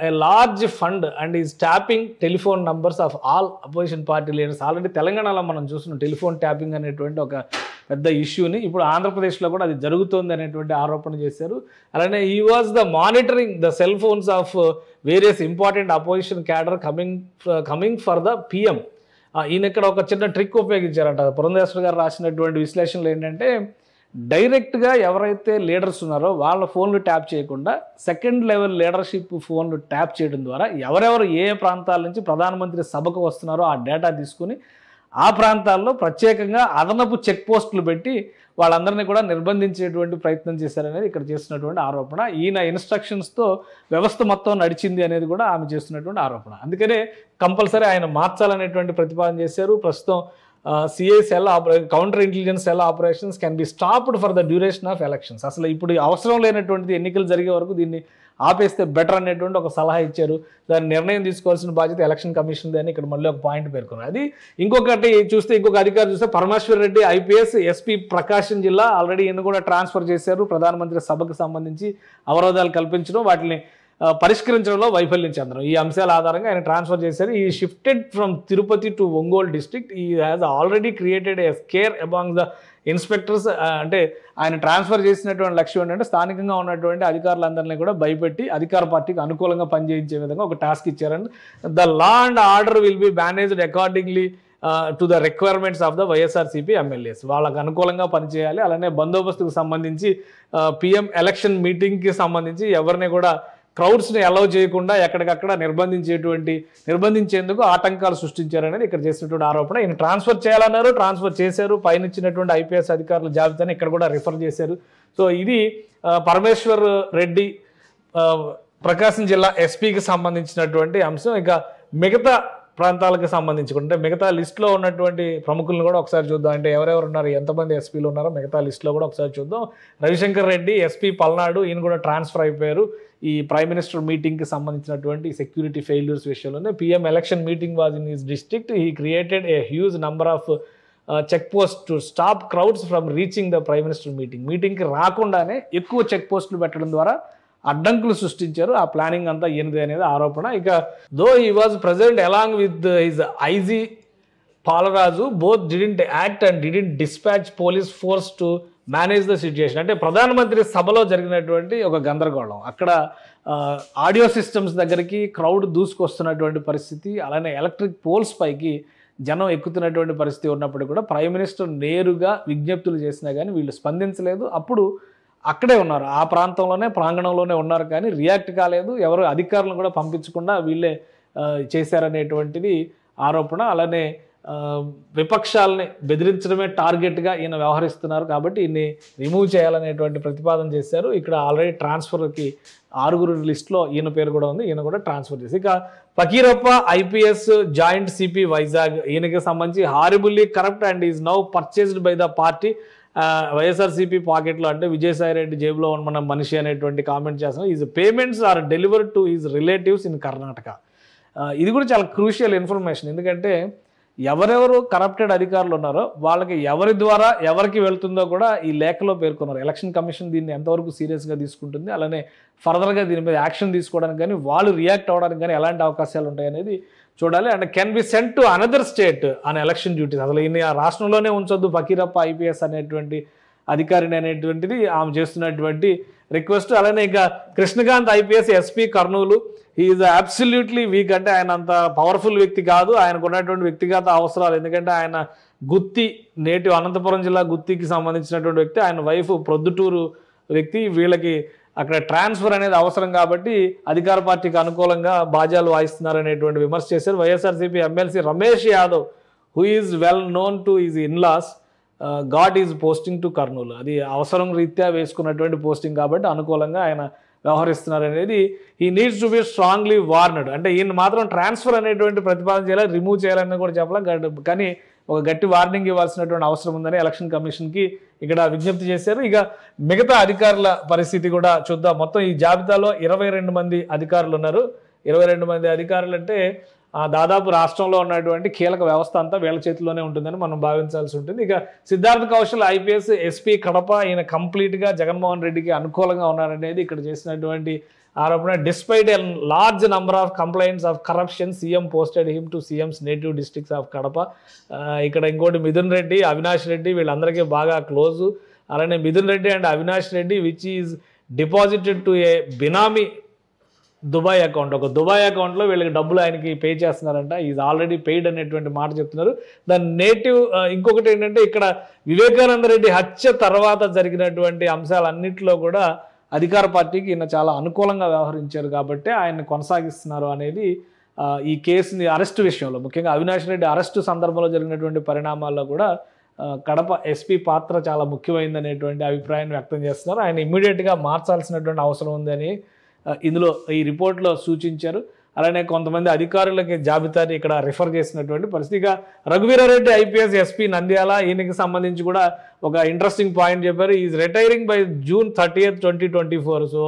a large fund and is tapping telephone numbers of all opposition party leaders. Already తెలంగాణలో మనం చూస్తున్నాం టెలిఫోన్ ట్యాపింగ్ అనేటువంటి ఒక పెద్ద ఇష్యూని. ఇప్పుడు ఆంధ్రప్రదేశ్లో కూడా అది జరుగుతోంది అనేటువంటి ఆరోపణ చేశారు. అలానే he was the monitoring the cell phones of various important opposition cadre coming for the PM. ఈయన ఇక్కడ ఒక చిన్న ట్రిక్ ఉపయోగించారంట. పురంధేశ్వరి గారు రాసినటువంటి విశ్లేషణలు ఏంటంటే, డైరెక్ట్గా ఎవరైతే లీడర్స్ ఉన్నారో వాళ్ళ ఫోన్లు ట్యాప్ చేయకుండా సెకండ్ లెవెల్ లీడర్షిప్ ఫోన్లు ట్యాప్ చేయడం ద్వారా ఎవరెవరు ఏ ప్రాంతాల నుంచి ప్రధానమంత్రి సభకు వస్తున్నారో ఆ డేటా తీసుకుని ఆ ప్రాంతాల్లో ప్రత్యేకంగా అదనపు చెక్ పోస్టులు పెట్టి వాళ్ళందరినీ కూడా నిర్బంధించేటువంటి ప్రయత్నం చేశారనేది ఇక్కడ చేస్తున్నటువంటి ఆరోపణ. ఈయన ఇన్స్ట్రక్షన్స్తో వ్యవస్థ మొత్తం నడిచింది అనేది కూడా ఆమె చేస్తున్నటువంటి ఆరోపణ. అందుకనే కంపల్సరీ ఆయన మార్చాలనేటువంటి ప్రతిపాదన చేశారు. ప్రస్తుతం CI cell counter intelligence cell operations can be stopped for the duration of elections. అసలు ఇప్పుడు అవసరం లేనటువంటిది ఎన్నికలు జరిగే వరకు దీన్ని ఆపేస్తే బెటర్ అనేటువంటి ఒక సలహా ఇచ్చారు. దాని నిర్ణయం తీసుకోవాల్సిన బాధ్యత ఎలక్షన్ కమిషన్ అని ఇక్కడ మళ్ళీ ఒక పాయింట్ పేర్కొన్నారు. అది ఇంకొకటి చూస్తే, ఇంకొక అధికారి చూస్తే పరమేశ్వర్ రెడ్డి ఐపీఎస్ ఎస్పీ ప్రకాశం జిల్లా, ఆల్రెడీ ఈయన కూడా ట్రాన్స్ఫర్ చేశారు. ప్రధానమంత్రి సభకు సంబంధించి అవరోధాలు కల్పించడం, వాటిని పరిష్కరించడంలో వైఫల్యం చెందడం, ఈ అంశాల ఆధారంగా ఆయన ట్రాన్స్ఫర్ చేశారు. ఈ shifted from Tirupati to Ongole district. ఈ has already created a scare among the inspectors. అంటే ఆయన ట్రాన్స్ఫర్ చేసినటువంటి లక్ష్యం ఏంటంటే స్థానికంగా ఉన్నటువంటి అధికారులందరినీ కూడా భయపెట్టి అధికార పార్టీకి అనుకూలంగా పనిచేయించే విధంగా ఒక టాస్క్ ఇచ్చారండి. The law and order will be managed accordingly to the requirements of the YSRCP MLAs. వాళ్ళకు అనుకూలంగా పనిచేయాలి. అలానే బందోబస్తుకు సంబంధించి పిఎం ఎలక్షన్ మీటింగ్కి సంబంధించి ఎవరిని కూడా క్రౌడ్స్ని అలౌ చేయకుండా ఎక్కడికక్కడ నిర్బంధించేందుకు ఆటంకాలు సృష్టించారనేది ఇక్కడ చేసినటువంటి ఆరోపణ. ఈయన ట్రాన్స్ఫర్ చేయాలన్నారు, ట్రాన్స్ఫర్ చేశారు. పైన ఇచ్చినటువంటి ఐపీఎస్ అధికారుల జాబితాని ఇక్కడ కూడా రిఫర్ చేశారు. సో ఇది పరమేశ్వర్ రెడ్డి ప్రకాశం జిల్లా ఎస్పీకి సంబంధించినటువంటి అంశం. ఇక మిగతా ప్రాంతాలకు సంబంధించి అంటే మిగతా లిస్టులో ఉన్నటువంటి ప్రముఖులను కూడా ఒకసారి చూద్దాం. అంటే ఎవరెవరు ఉన్నారు, ఎంతమంది ఎస్పీలు ఉన్నారో మిగతా లిస్టులో కూడా ఒకసారి చూద్దాం. రవిశంకర్ రెడ్డి ఎస్పీ పల్నాడు, ఈయన కూడా ట్రాన్స్ఫర్ అయిపోయారు. ఈ ప్రైమ్ మినిస్టర్ మీటింగ్కి సంబంధించినటువంటి సెక్యూరిటీ ఫెయిల్యూర్స్ విషయంలోనే PM election meeting was in his district. He created a huge number of check post to stop crowds from reaching the prime minister మీటింగ్కి రాకుండానే ఎక్కువ చెక్ పోస్టులు పెట్టడం ద్వారా అడ్డంకులు సృష్టించారు. ఆ ప్లానింగ్ అంతా ఈయనది అనేది ఆరోపణ. ఇక though he was present along with his IG Palaraju, both didn't act and didn't dispatch police force to manage the situation. అంటే ప్రధానమంత్రి సభలో జరిగినటువంటి ఒక గందరగోళం, అక్కడ ఆడియో సిస్టమ్స్ దగ్గరికి క్రౌడ్ దూసుకొస్తున్నటువంటి పరిస్థితి, అలానే ఎలక్ట్రిక్ పోల్స్ పైకి జనం ఎక్కుతున్నటువంటి పరిస్థితి ఉన్నప్పుడు కూడా ప్రైమ్ మినిస్టర్ నేరుగా విజ్ఞప్తులు చేసినా కానీ వీళ్ళు స్పందించలేదు. అప్పుడు అక్కడే ఉన్నారు, ఆ ప్రాంతంలోనే ప్రాంగణంలోనే ఉన్నారు, కానీ రియాక్ట్ కాలేదు. ఎవరు అధికారులను కూడా పంపించకుండా వీళ్ళే చేశారనేటువంటిది ఆరోపణ. అలానే విపక్షాలని బెదిరించడమే టార్గెట్గా ఈయన వ్యవహరిస్తున్నారు కాబట్టి ఈయన్ని రిమూవ్ చేయాలనేటువంటి ప్రతిపాదన చేశారు. ఇక్కడ ఆల్రెడీ ట్రాన్స్ఫర్కి 6 లిస్టులో ఈయన పేరు కూడా ఉంది, ఈయన కూడా ట్రాన్స్ఫర్ చేసి. ఇక Fakirappa IPS joint CP Vizag, ఈయనకి సంబంధించి horribly corrupt and is now purchased by the party. YSRCP పాకెట్లో అంటే విజయసాయి రెడ్డి జేబులో ఉన్న మనిషి అనేటువంటి కామెంట్ చేస్తున్నాం. Is payments are delivered to is relatives in Karnataka. ఇది కూడా చాలా క్రూషియల్ ఇన్ఫర్మేషన్. ఎందుకంటే ఎవరెవరు కరప్టెడ్ అధికారులు ఉన్నారో వాళ్ళకి ఎవరి ద్వారా ఎవరికి వెళ్తుందో కూడా ఈ లేఖలో పేర్కొన్నారు. ఎలక్షన్ కమిషన్ దీన్ని ఎంతవరకు సీరియస్గా తీసుకుంటుంది, అలానే ఫర్దర్గా దీని మీద యాక్షన్ తీసుకోవడానికి కానీ వాళ్ళు రియాక్ట్ అవ్వడానికి కానీ ఎలాంటి అవకాశాలు ఉంటాయనేది చూడాలి. And can be sent to another state on election duties. అసలు ఈయన రాష్ట్రంలోనే ఉంచొద్దు ఫకీరప్ప ఐపీఎస్ అనేటువంటి అధికారిని అనేటువంటిది ఆమె చేస్తున్నటువంటి రిక్వెస్ట్. అలానే ఇక Krishnakanth IPS SP Kurnool, is absolutely weak. అంటే ఆయన అంత పవర్ఫుల్ వ్యక్తి కాదు, ఆయనకు ఉన్నటువంటి వ్యక్తిగత అవసరాలు, ఎందుకంటే ఆయన గుత్తి నేటివ్ అనంతపురం జిల్లా గుత్తికి సంబంధించినటువంటి వ్యక్తి, ఆయన వైఫ్ ప్రొద్దుటూరు వ్యక్తి. వీళ్ళకి అక్కడ ట్రాన్స్ఫర్ అనేది అవసరం కాబట్టి అధికార పార్టీకి అనుకూలంగా బాజాలు వాయిస్తున్నారనేటువంటి విమర్శ చేశారు. YSRCP MLC Ramesh Yadav, who is well known to is in-laws, got is posting to Kurnool. అది అవసరం రీత్యా వేసుకున్నటువంటి పోస్టింగ్ కాబట్టి అనుకూలంగా ఆయన వ్యవహరిస్తున్నారు అనేది. ఈ నీడ్స్ టు బి స్ట్రాంగ్లీ వార్నడ్, అంటే ఈయన మాత్రం ట్రాన్స్ఫర్ అనేటువంటి ప్రతిపాదన చేయాలి, రిమూవ్ చేయాలని కూడా చెప్పాలి, కానీ ఒక గట్టి వార్నింగ్ ఇవ్వాల్సినటువంటి అవసరం ఉందని ఎలక్షన్ కమిషన్కి ఇక్కడ విజ్ఞప్తి చేశారు. ఇక మిగతా అధికారుల పరిస్థితి కూడా చూద్దాం. మొత్తం ఈ జాబితాలో 22 మంది అధికారులు ఉన్నారు. 22 మంది అధికారులు అంటే దాదాపు రాష్ట్రంలో ఉన్నటువంటి కీలక వ్యవస్థ అంతా వీళ్ళ చేతిలోనే ఉంటుందని మనం భావించాల్సి ఉంటుంది. ఇక సిద్ధార్థ్ కౌశల్ ఐపీఎస్ ఎస్పీ కడప, ఈయన కంప్లీట్గా జగన్మోహన్ రెడ్డికి అనుకూలంగా ఉన్నారనేది ఇక్కడ చేసినటువంటి ఆరోపణ. Despite a large number of complaints of corruption, CM posted him to CMs native districts of Kadapa. ఇక్కడ ఇంకోటి మిథున్ రెడ్డి, అవినాష్ రెడ్డి వీళ్ళందరికీ బాగా క్లోజు. అలానే Mithun Reddy and Avinash Reddy which is deposited to A benami Dubai account. ఒక దుబాయ్ అకౌంట్లో వీళ్ళకి డబ్బులు ఆయనకి పే చేస్తున్నారంట. ఈజ్ ఆల్రెడీ పెయిడ్ అనేటువంటి మాట చెప్తున్నారు. దాని నేటివ్ ఇంకొకటి ఏంటంటే ఇక్కడ వివేకానంద రెడ్డి హత్య తర్వాత జరిగినటువంటి అంశాలన్నింటిలో కూడా అధికార పార్టీకి ఈయన చాలా అనుకూలంగా వ్యవహరించారు కాబట్టి ఆయన్ని కొనసాగిస్తున్నారు అనేది ఈ కేసుని అరెస్టు విషయంలో, ముఖ్యంగా అవినాష్ రెడ్డి అరెస్టు సందర్భంలో జరిగినటువంటి పరిణామాల్లో కూడా కడప ఎస్పీ పాత్ర చాలా ముఖ్యమైనదనేటువంటి అభిప్రాయాన్ని వ్యక్తం చేస్తున్నారు. ఆయన ఇమ్మీడియట్గా మార్చాల్సినటువంటి అవసరం ఉందని ఇందులో ఈ రిపోర్ట్లో సూచించారు. అలానే కొంతమంది అధికారులకి జాబితాని ఇక్కడ రిఫర్ చేసినటువంటి పరిస్థితిగా రఘువీరారెడ్డి ఐపీఎస్ ఎస్పీ నంద్యాల, ఈయనకి సంబంధించి కూడా ఒక ఇంట్రెస్టింగ్ పాయింట్ చెప్పారు. Is retiring by June 30th, 2024. So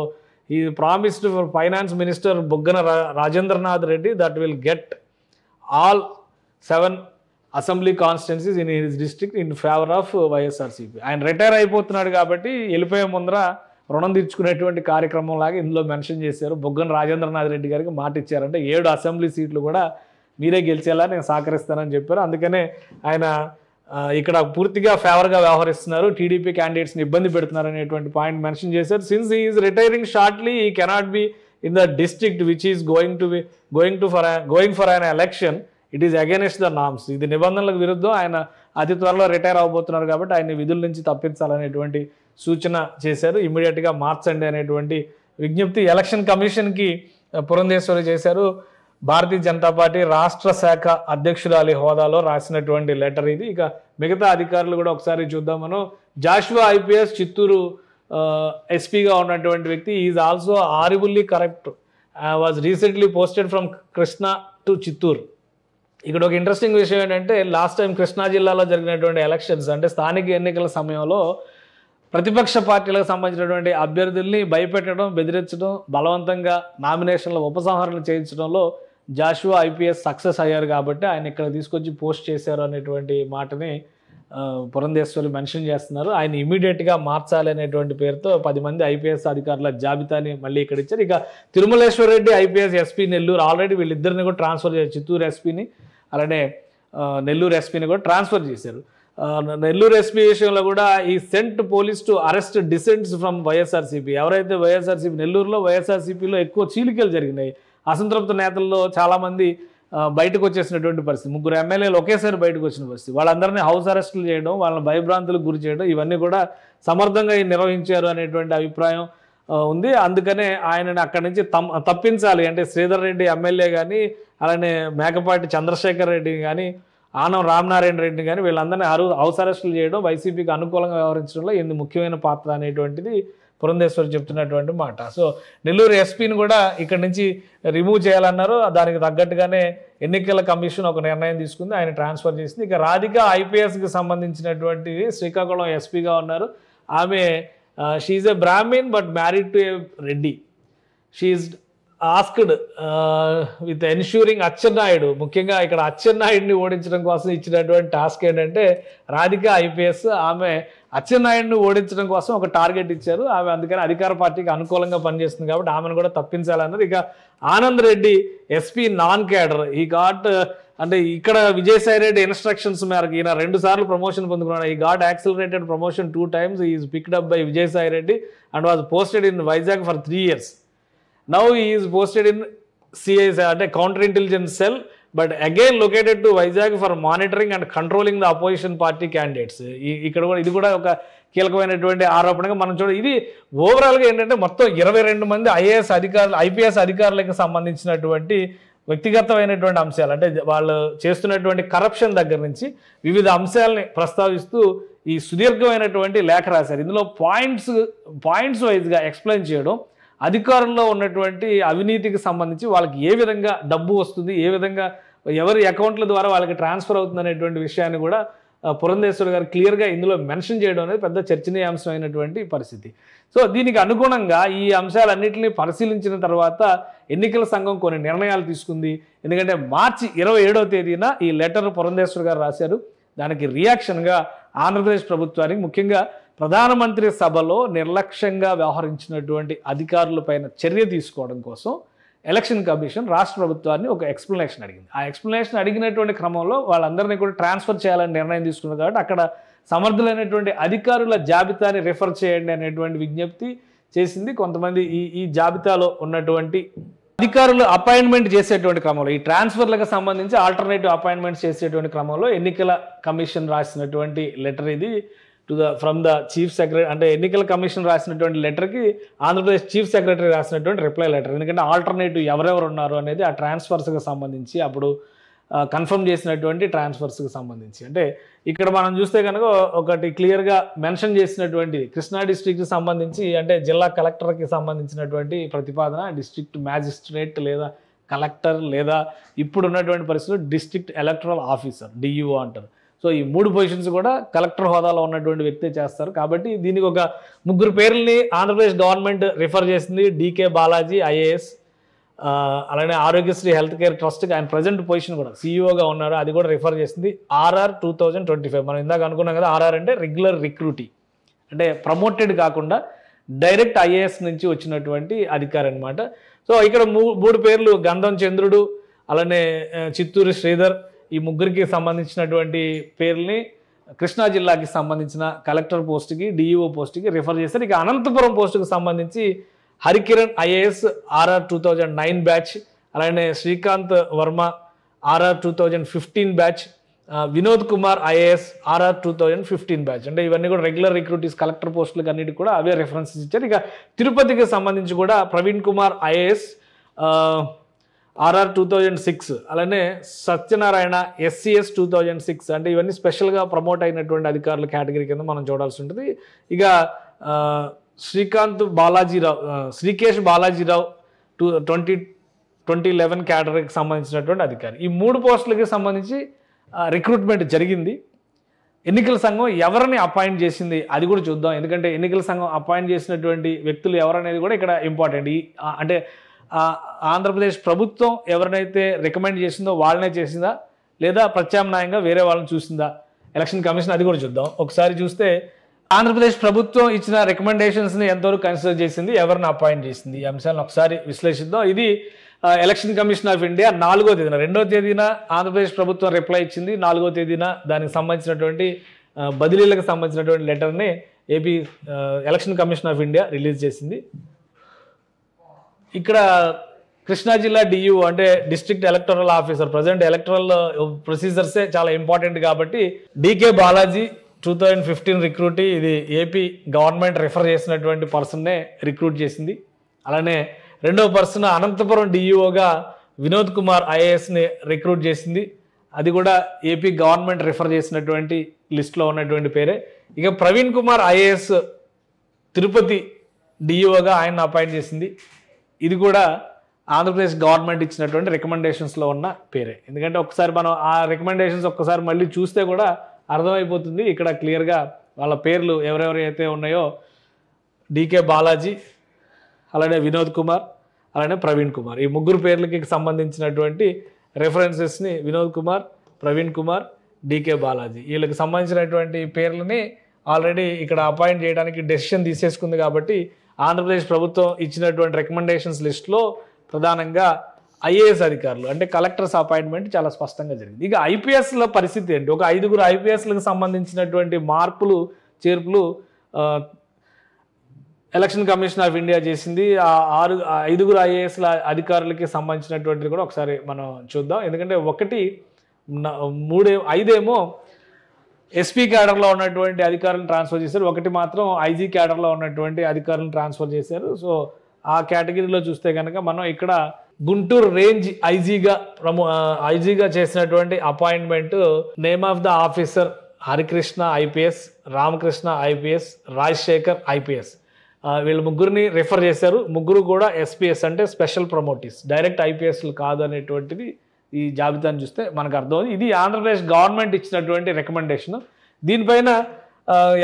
ఈ promised for finance minister Buggana Rajendranath Reddy that will get all 7 assembly constituencies in his district in favour of YSRCP. ఆయన రిటైర్ అయిపోతున్నాడు కాబట్టి వెళ్ళిపోయే ముందర రుణం తీర్చుకునేటువంటి కార్యక్రమం లాగా ఇందులో మెన్షన్ చేశారు. బుగ్గన రాజేంద్రనాథ్ రెడ్డి గారికి మాట ఇచ్చారంటే 7 అసెంబ్లీ సీట్లు కూడా మీరే గెలిచేలా నేను సహకరిస్తానని చెప్పారు. అందుకనే ఆయన ఇక్కడ పూర్తిగా ఫేవర్గా వ్యవహరిస్తున్నారు, టీడీపీ క్యాండిడేట్స్ని ఇబ్బంది పెడుతున్నారు అనేటువంటి పాయింట్ మెన్షన్ చేశారు. Since he is retiring shortly he cannot be in the district which is going for an election, it is against the norms. ఇది నిబంధనలకు విరుద్ధం, ఆయన అతి త్వరలో రిటైర్ అవబోతున్నారు కాబట్టి ఆయన విధుల నుంచి తప్పించాలనేటువంటి సూచన చేశారు. ఇమ్మీడియట్గా మార్చండి అనేటువంటి విజ్ఞప్తి ఎలక్షన్ కమిషన్కి పురంధేశ్వరి చేశారు. భారతీయ జనతా పార్టీ రాష్ట్ర శాఖ అధ్యక్షురాలి హోదాలో రాసినటువంటి లెటర్ ఇది. ఇక మిగతా అధికారులు కూడా ఒకసారి చూద్దాం మనం. జాషువా ఐపీఎస్ చిత్తూరు ఎస్పీగా ఉన్నటువంటి వ్యక్తి is also horribly corrupt, was recently posted from Krishna to Chittoor. ఇక్కడ ఒక ఇంట్రెస్టింగ్ విషయం ఏంటంటే లాస్ట్ టైం కృష్ణా జిల్లాలో జరిగినటువంటి ఎలక్షన్స్ అంటే స్థానిక ఎన్నికల సమయంలో ప్రతిపక్ష పార్టీలకు సంబంధించినటువంటి అభ్యర్థుల్ని భయపెట్టడం, బెదిరించడం, బలవంతంగా నామినేషన్ల ఉపసంహరణ చేయించడంలో జాషువా ఐపీఎస్ సక్సెస్ అయ్యారు కాబట్టి ఆయన ఇక్కడ తీసుకొచ్చి పోస్ట్ చేశారు అనేటువంటి మాటని పురంధేశ్వరి మెన్షన్ చేస్తున్నారు. ఆయన ఇమీడియట్గా మార్చాలి అనేటువంటి పేరుతో 10 మంది ఐపీఎస్ అధికారుల జాబితాని మళ్ళీ ఇక్కడ ఇచ్చారు. ఇక Thirumaleshwar Reddy IPS SP Nellore, already వీళ్ళిద్దరిని కూడా ట్రాన్స్ఫర్ చేశారు. చిత్తూరు ఎస్పీని అలానే నెల్లూరు ఎస్పీని కూడా ట్రాన్స్ఫర్ చేశారు. నెల్లూరు ఎస్పీ విషయంలో కూడా ఈ sent police to arrest dissents from YSRCP. ఎవరైతే వైఎస్ఆర్సీపీ నెల్లూరులో వైఎస్ఆర్సీపీలో ఎక్కువ చీలికలు జరిగినాయి, అసంతృప్త నేతల్లో చాలామంది బయటకు వచ్చేసినటువంటి పరిస్థితి, 3 ఎమ్మెల్యేలు ఒకేసారి బయటకు వచ్చిన పరిస్థితి, వాళ్ళందరినీ హౌస్ అరెస్టులు చేయడం, వాళ్ళని భయభ్రాంతులకు గురి చేయడం, ఇవన్నీ కూడా సమర్థంగా నిర్వహించారు అనేటువంటి అభిప్రాయం ఉంది. అందుకనే ఆయనని అక్కడి నుంచి తప్పించాలి అంటే శ్రీధర్ రెడ్డి ఎమ్మెల్యే కానీ అలానే మేకపాటి చంద్రశేఖర్ రెడ్డి కానీ ఆనం రామనారాయణ రెడ్డి కానీ వీళ్ళందరినీ హౌస్ అరెస్టులు చేయడం వైసీపీకి అనుకూలంగా వ్యవహరించడంలో ఎన్ని ముఖ్యమైన పాత్ర అనేటువంటిది పురంధేశ్వరి చెప్తున్నటువంటి మాట. సో నెల్లూరు ఎస్పీని కూడా ఇక్కడి నుంచి రిమూవ్ చేయాలన్నారు. దానికి తగ్గట్టుగానే ఎన్నికల కమిషన్ ఒక నిర్ణయం తీసుకుంది, ఆయన ట్రాన్స్ఫర్ చేసింది. ఇక రాధిక ఐపీఎస్కి సంబంధించినటువంటి శ్రీకాకుళం ఎస్పీగా ఉన్నారు. ఆమె she is a Brahmin but married to a Reddy. She is asked with ensuring Atchannaidu, ముఖ్యంగా ఇక్కడ అచ్చెన్నాయుడిని ఓడించడం కోసం ఇచ్చినటువంటి టాస్క్ ఏంటంటే రాధిక ఐపీఎస్ ఆమె అచ్చెన్నాయుడిని ఓడించడం కోసం ఒక టార్గెట్ ఇచ్చారు. ఆమె అందుకని అధికార పార్టీకి అనుకూలంగా పనిచేస్తుంది కాబట్టి ఆమెను కూడా తప్పించాలన్నారు. ఇక Anand Reddy SP non cadre ఈ ఘాట్ అంటే ఇక్కడ విజయసాయి రెడ్డి ఇన్స్ట్రక్షన్స్ మేరకు ఈయన 2 సార్లు ప్రమోషన్ పొందుకున్నాడు. ఈ ghat accelerated promotion 2 times. Is picked up by Vijayasai Reddy and was posted in Vizag for 3 years. Now he is posted in CIS అంటే counter intelligence cell but again located to Vizag for monitoring and controlling the opposition party candidates. ఇక్కడ కూడా ఇది కూడా ఒక కీలకమైనటువంటి ఆరోపణగా మనం ఇది ఓవరాల్గా ఏంటంటే మొత్తం 22 మంది ఐపీఎస్ అధికారులకు సంబంధించినటువంటి వ్యక్తిగతమైనటువంటి అంశాలు, అంటే వాళ్ళు చేస్తున్నటువంటి కరప్షన్ దగ్గర నుంచి వివిధ అంశాలని ప్రస్తావిస్తూ ఈ సుదీర్ఘమైనటువంటి లేఖ రాశారు. ఇందులో పాయింట్స్ వైజ్గా ఎక్స్ప్లెయిన్ చేయడం, అధికారంలో ఉన్నటువంటి అవినీతికి సంబంధించి వాళ్ళకి ఏ విధంగా డబ్బు వస్తుంది, ఏ విధంగా ఎవరి అకౌంట్ల ద్వారా వాళ్ళకి ట్రాన్స్ఫర్ అవుతుంది అనేటువంటి విషయాన్ని కూడా పురంధేశ్వరి గారు క్లియర్గా ఇందులో మెన్షన్ చేయడం అనేది పెద్ద చర్చనీయాంశమైనటువంటి పరిస్థితి. సో దీనికి అనుగుణంగా ఈ అంశాలన్నింటినీ పరిశీలించిన తర్వాత ఎన్నికల సంఘం కొన్ని నిర్ణయాలు తీసుకుంది. ఎందుకంటే మార్చి 27వ తేదీన ఈ లెటర్ పురంధేశ్వరి గారు రాశారు. దానికి రియాక్షన్గా ఆంధ్రప్రదేశ్ ప్రభుత్వానికి, ముఖ్యంగా ప్రధానమంత్రి సభలో నిర్లక్ష్యంగా వ్యవహరించినటువంటి అధికారులపైన చర్య తీసుకోవడం కోసం ఎలక్షన్ కమిషన్ రాష్ట్ర ప్రభుత్వాన్ని ఒక ఎక్స్ప్లెనేషన్ అడిగింది. ఆ ఎక్స్ప్లెనేషన్ అడిగినటువంటి క్రమంలో వాళ్ళందరినీ కూడా ట్రాన్స్ఫర్ చేయాలని నిర్ణయం తీసుకున్నారు. కాబట్టి అక్కడ సమర్థులైనటువంటి అధికారుల జాబితాని రిఫర్ చేయండి అనేటువంటి విజ్ఞప్తి చేసింది. కొంతమంది ఈ జాబితాలో ఉన్నటువంటి అధికారులు అపాయింట్మెంట్ చేసేటువంటి క్రమంలో, ఈ ట్రాన్స్ఫర్లకు సంబంధించి ఆల్టర్నేటివ్ అపాయింట్మెంట్స్ చేసేటువంటి క్రమంలో ఎన్నికల కమిషన్ రాసినటువంటి లెటర్ ఇది ఫ్రమ్ ద చీఫ్ సెక్రటరీ, అంటే ఎన్నికల కమిషన్ రాసినటువంటి లెటర్కి ఆంధ్రప్రదేశ్ చీఫ్ సెక్రటరీ రాసినటువంటి రిప్లై లెటర్. ఎందుకంటే ఆల్టర్నేటివ్ ఎవరెవరు ఉన్నారు అనేది ఆ ట్రాన్స్ఫర్స్కి సంబంధించి అప్పుడు కన్ఫర్మ్ చేసినటువంటి ట్రాన్స్ఫర్స్కి సంబంధించి, అంటే ఇక్కడ మనం చూస్తే కనుక ఒకటి క్లియర్గా మెన్షన్ చేసినటువంటి కృష్ణా డిస్ట్రిక్ట్కి సంబంధించి, అంటే జిల్లా కలెక్టర్కి సంబంధించినటువంటి ప్రతిపాదన డిస్ట్రిక్ట్ మ్యాజిస్ట్రేట్ లేదా కలెక్టర్ లేదా ఇప్పుడు ఉన్నటువంటి పరిస్థితుల్లో డిస్ట్రిక్ట్ ఎలక్టరల్ ఆఫీసర్ డిఈఓ అంటారు. సో ఈ 3 పొజిషన్స్ కూడా కలెక్టర్ హోదాలో ఉన్నటువంటి వ్యక్తే చేస్తారు. కాబట్టి దీనికి ఒక 3 పేర్లని ఆంధ్రప్రదేశ్ గవర్నమెంట్ రిఫర్ చేసింది. డీకే బాలాజీ ఐఏఎస్, అలానే ఆరోగ్యశ్రీ హెల్త్ కేర్ ట్రస్ట్కి ఆయన ప్రజెంట్ పొజిషన్ కూడా సీఈఓగా ఉన్నారు, అది కూడా రిఫర్ చేసింది. ఆర్ఆర్ 2025, మనం ఇందాక అనుకున్నాం కదా, ఆర్ఆర్ అంటే రెగ్యులర్ రిక్రూటీ, అంటే ప్రమోటెడ్ కాకుండా డైరెక్ట్ ఐఏఎస్ నుంచి వచ్చినటువంటి అధికారి అనమాట. సో ఇక్కడ 3 పేర్లు గంధం చంద్రుడు, అలానే చిత్తూరు శ్రీధర్, ఈ 3కి సంబంధించినటువంటి పేర్లని కృష్ణా జిల్లాకి సంబంధించిన కలెక్టర్ పోస్ట్కి డిఈఓ పోస్ట్కి రిఫర్ చేస్తారు. ఇక అనంతపురం పోస్టుకు సంబంధించి హరికిరణ్ ఐఏఎస్ ఆర్ఆర్ 2009 బ్యాచ్, అలానే Srikanth Varma RR 2015 batch, Vinod Kumar IAS RR 2015 batch. అంటే ఇవన్నీ కూడా రెగ్యులర్ రిక్రూటీస్ కలెక్టర్ పోస్టులకు అన్నిటికీ కూడా అవే రెఫరెన్సెస్ ఇచ్చారు. ఇక తిరుపతికి సంబంధించి కూడా ప్రవీణ్ కుమార్ ఐఏఎస్ ఆర్ఆర్ 2006, అలానే సత్యనారాయణ ఎస్సీఎస్ 2006. అంటే ఇవన్నీ స్పెషల్గా ప్రమోట్ అయినటువంటి అధికారుల కేటగిరీ కింద మనం చూడాల్సి ఉంటుంది. ఇక శ్రీకేష్ బాలాజీరావు 2011 కేటగిరీకి సంబంధించినటువంటి అధికారి. ఈ 3 పోస్టులకి సంబంధించి రిక్రూట్మెంట్ జరిగింది. ఎన్నికల సంఘం ఎవరిని అపాయింట్ చేసింది అది కూడా చూద్దాం. ఎందుకంటే ఎన్నికల సంఘం అపాయింట్ చేసినటువంటి వ్యక్తులు ఎవరనేది కూడా ఇక్కడ ఇంపార్టెంట్. అంటే ఆంధ్రప్రదేశ్ ప్రభుత్వం ఎవరినైతే రికమెండ్ చేసిందో వాళ్ళనే చేసిందా, లేదా ప్రత్యామ్నాయంగా వేరే వాళ్ళని చూసిందా ఎలక్షన్ కమిషన్, అది కూడా చూద్దాం. ఒకసారి చూస్తే ఆంధ్రప్రదేశ్ ప్రభుత్వం ఇచ్చిన రికమెండేషన్స్ని ఎంతవరకు కన్సిడర్ చేసింది, ఎవరిని అపాయింట్ చేసింది, ఈ అంశాలను ఒకసారి విశ్లేషిద్దాం. ఇది ఎలక్షన్ కమిషన్ ఆఫ్ ఇండియా 4వ తేదీన, 2వ తేదీన ఆంధ్రప్రదేశ్ ప్రభుత్వం రిప్లై ఇచ్చింది. 4వ తేదీన దానికి సంబంధించినటువంటి బదిలీలకు సంబంధించినటువంటి లెటర్ని AP election commission of India release చేసింది. ఇక్కడ కృష్ణా జిల్లా డియూ అంటే district electoral officer, present electoral ప్రొసీజర్సే చాలా ఇంపార్టెంట్ కాబట్టి డీకే బాలాజీ 2015 రిక్రూటీ, ఇది ఏపీ గవర్నమెంట్ రిఫర్ చేసినటువంటి పర్సన్నే రిక్రూట్ చేసింది. అలానే 2వ పర్సన్ అనంతపురం డిఈఓగా వినోద్ కుమార్ ఐఏఎస్ని రిక్రూట్ చేసింది, అది కూడా ఏపీ గవర్నమెంట్ రిఫర్ చేసినటువంటి లిస్ట్లో ఉన్నటువంటి పేరే. ఇక ప్రవీణ్ కుమార్ ఐఏఎస్ తిరుపతి డిఈఓగా ఆయన అపాయింట్ చేసింది, ఇది కూడా ఆంధ్రప్రదేశ్ గవర్నమెంట్ ఇచ్చినటువంటి రికమెండేషన్స్లో ఉన్న పేరే. ఎందుకంటే ఒకసారి మనం ఆ రికమెండేషన్స్ ఒక్కసారి మళ్ళీ చూస్తే కూడా అర్థమైపోతుంది. ఇక్కడ క్లియర్గా వాళ్ళ పేర్లు ఎవరెవరైతే ఉన్నాయో డీకే బాలాజీ, అలానే వినోద్ కుమార్, అలానే ప్రవీణ్ కుమార్, ఈ 3 పేర్లకి సంబంధించినటువంటి రెఫరెన్సెస్ని వినోద్ కుమార్, ప్రవీణ్ కుమార్, డీకే బాలాజీ వీళ్ళకి సంబంధించినటువంటి పేర్లని ఆల్రెడీ ఇక్కడ అపాయింట్ చేయడానికి డెసిషన్ తీసేసుకుంది. కాబట్టి ఆంధ్రప్రదేశ్ ప్రభుత్వం ఇచ్చినటువంటి రికమెండేషన్స్ లిస్ట్లో ప్రధానంగా ఐఏఎస్ అధికారులు అంటే కలెక్టర్స్ అపాయింట్మెంట్ చాలా స్పష్టంగా జరిగింది. ఇక ఐపీఎస్ల పరిస్థితి ఏంటి, ఒక 5 ఐపీఎస్లకు సంబంధించినటువంటి మార్పులు చేర్పులు ఎలక్షన్ కమిషన్ ఆఫ్ ఇండియా చేసింది. ఆ 5 ఐఏఎస్ల అధికారులకి సంబంధించినటువంటిది కూడా ఒకసారి మనం చూద్దాం. ఎందుకంటే 5 ఎస్పీ క్యాడర్లో ఉన్నటువంటి అధికారులను ట్రాన్స్ఫర్ చేశారు, 1 మాత్రం ఐజీ క్యాడర్లో ఉన్నటువంటి అధికారులను ట్రాన్స్ఫర్ చేశారు. సో ఆ కేటగిరీలో చూస్తే కనుక మనం ఇక్కడ గుంటూరు రేంజ్ ఐజీగా చేసినటువంటి appointment name of the officer Harikrishna IPS, Ramakrishna IPS, Rajasekhar IPS. వీళ్ళు ముగ్గురిని రిఫర్ చేశారు. ముగ్గురు కూడా ఎస్పీఎస్ అంటే స్పెషల్ ప్రమోటీస్, డైరెక్ట్ ఐపీఎస్లు కాదు అనేటువంటిది ఈ జాబితాను చూస్తే మనకు అర్థమవుతుంది. ఇది ఆంధ్రప్రదేశ్ గవర్నమెంట్ ఇచ్చినటువంటి రికమెండేషన్. దీనిపైన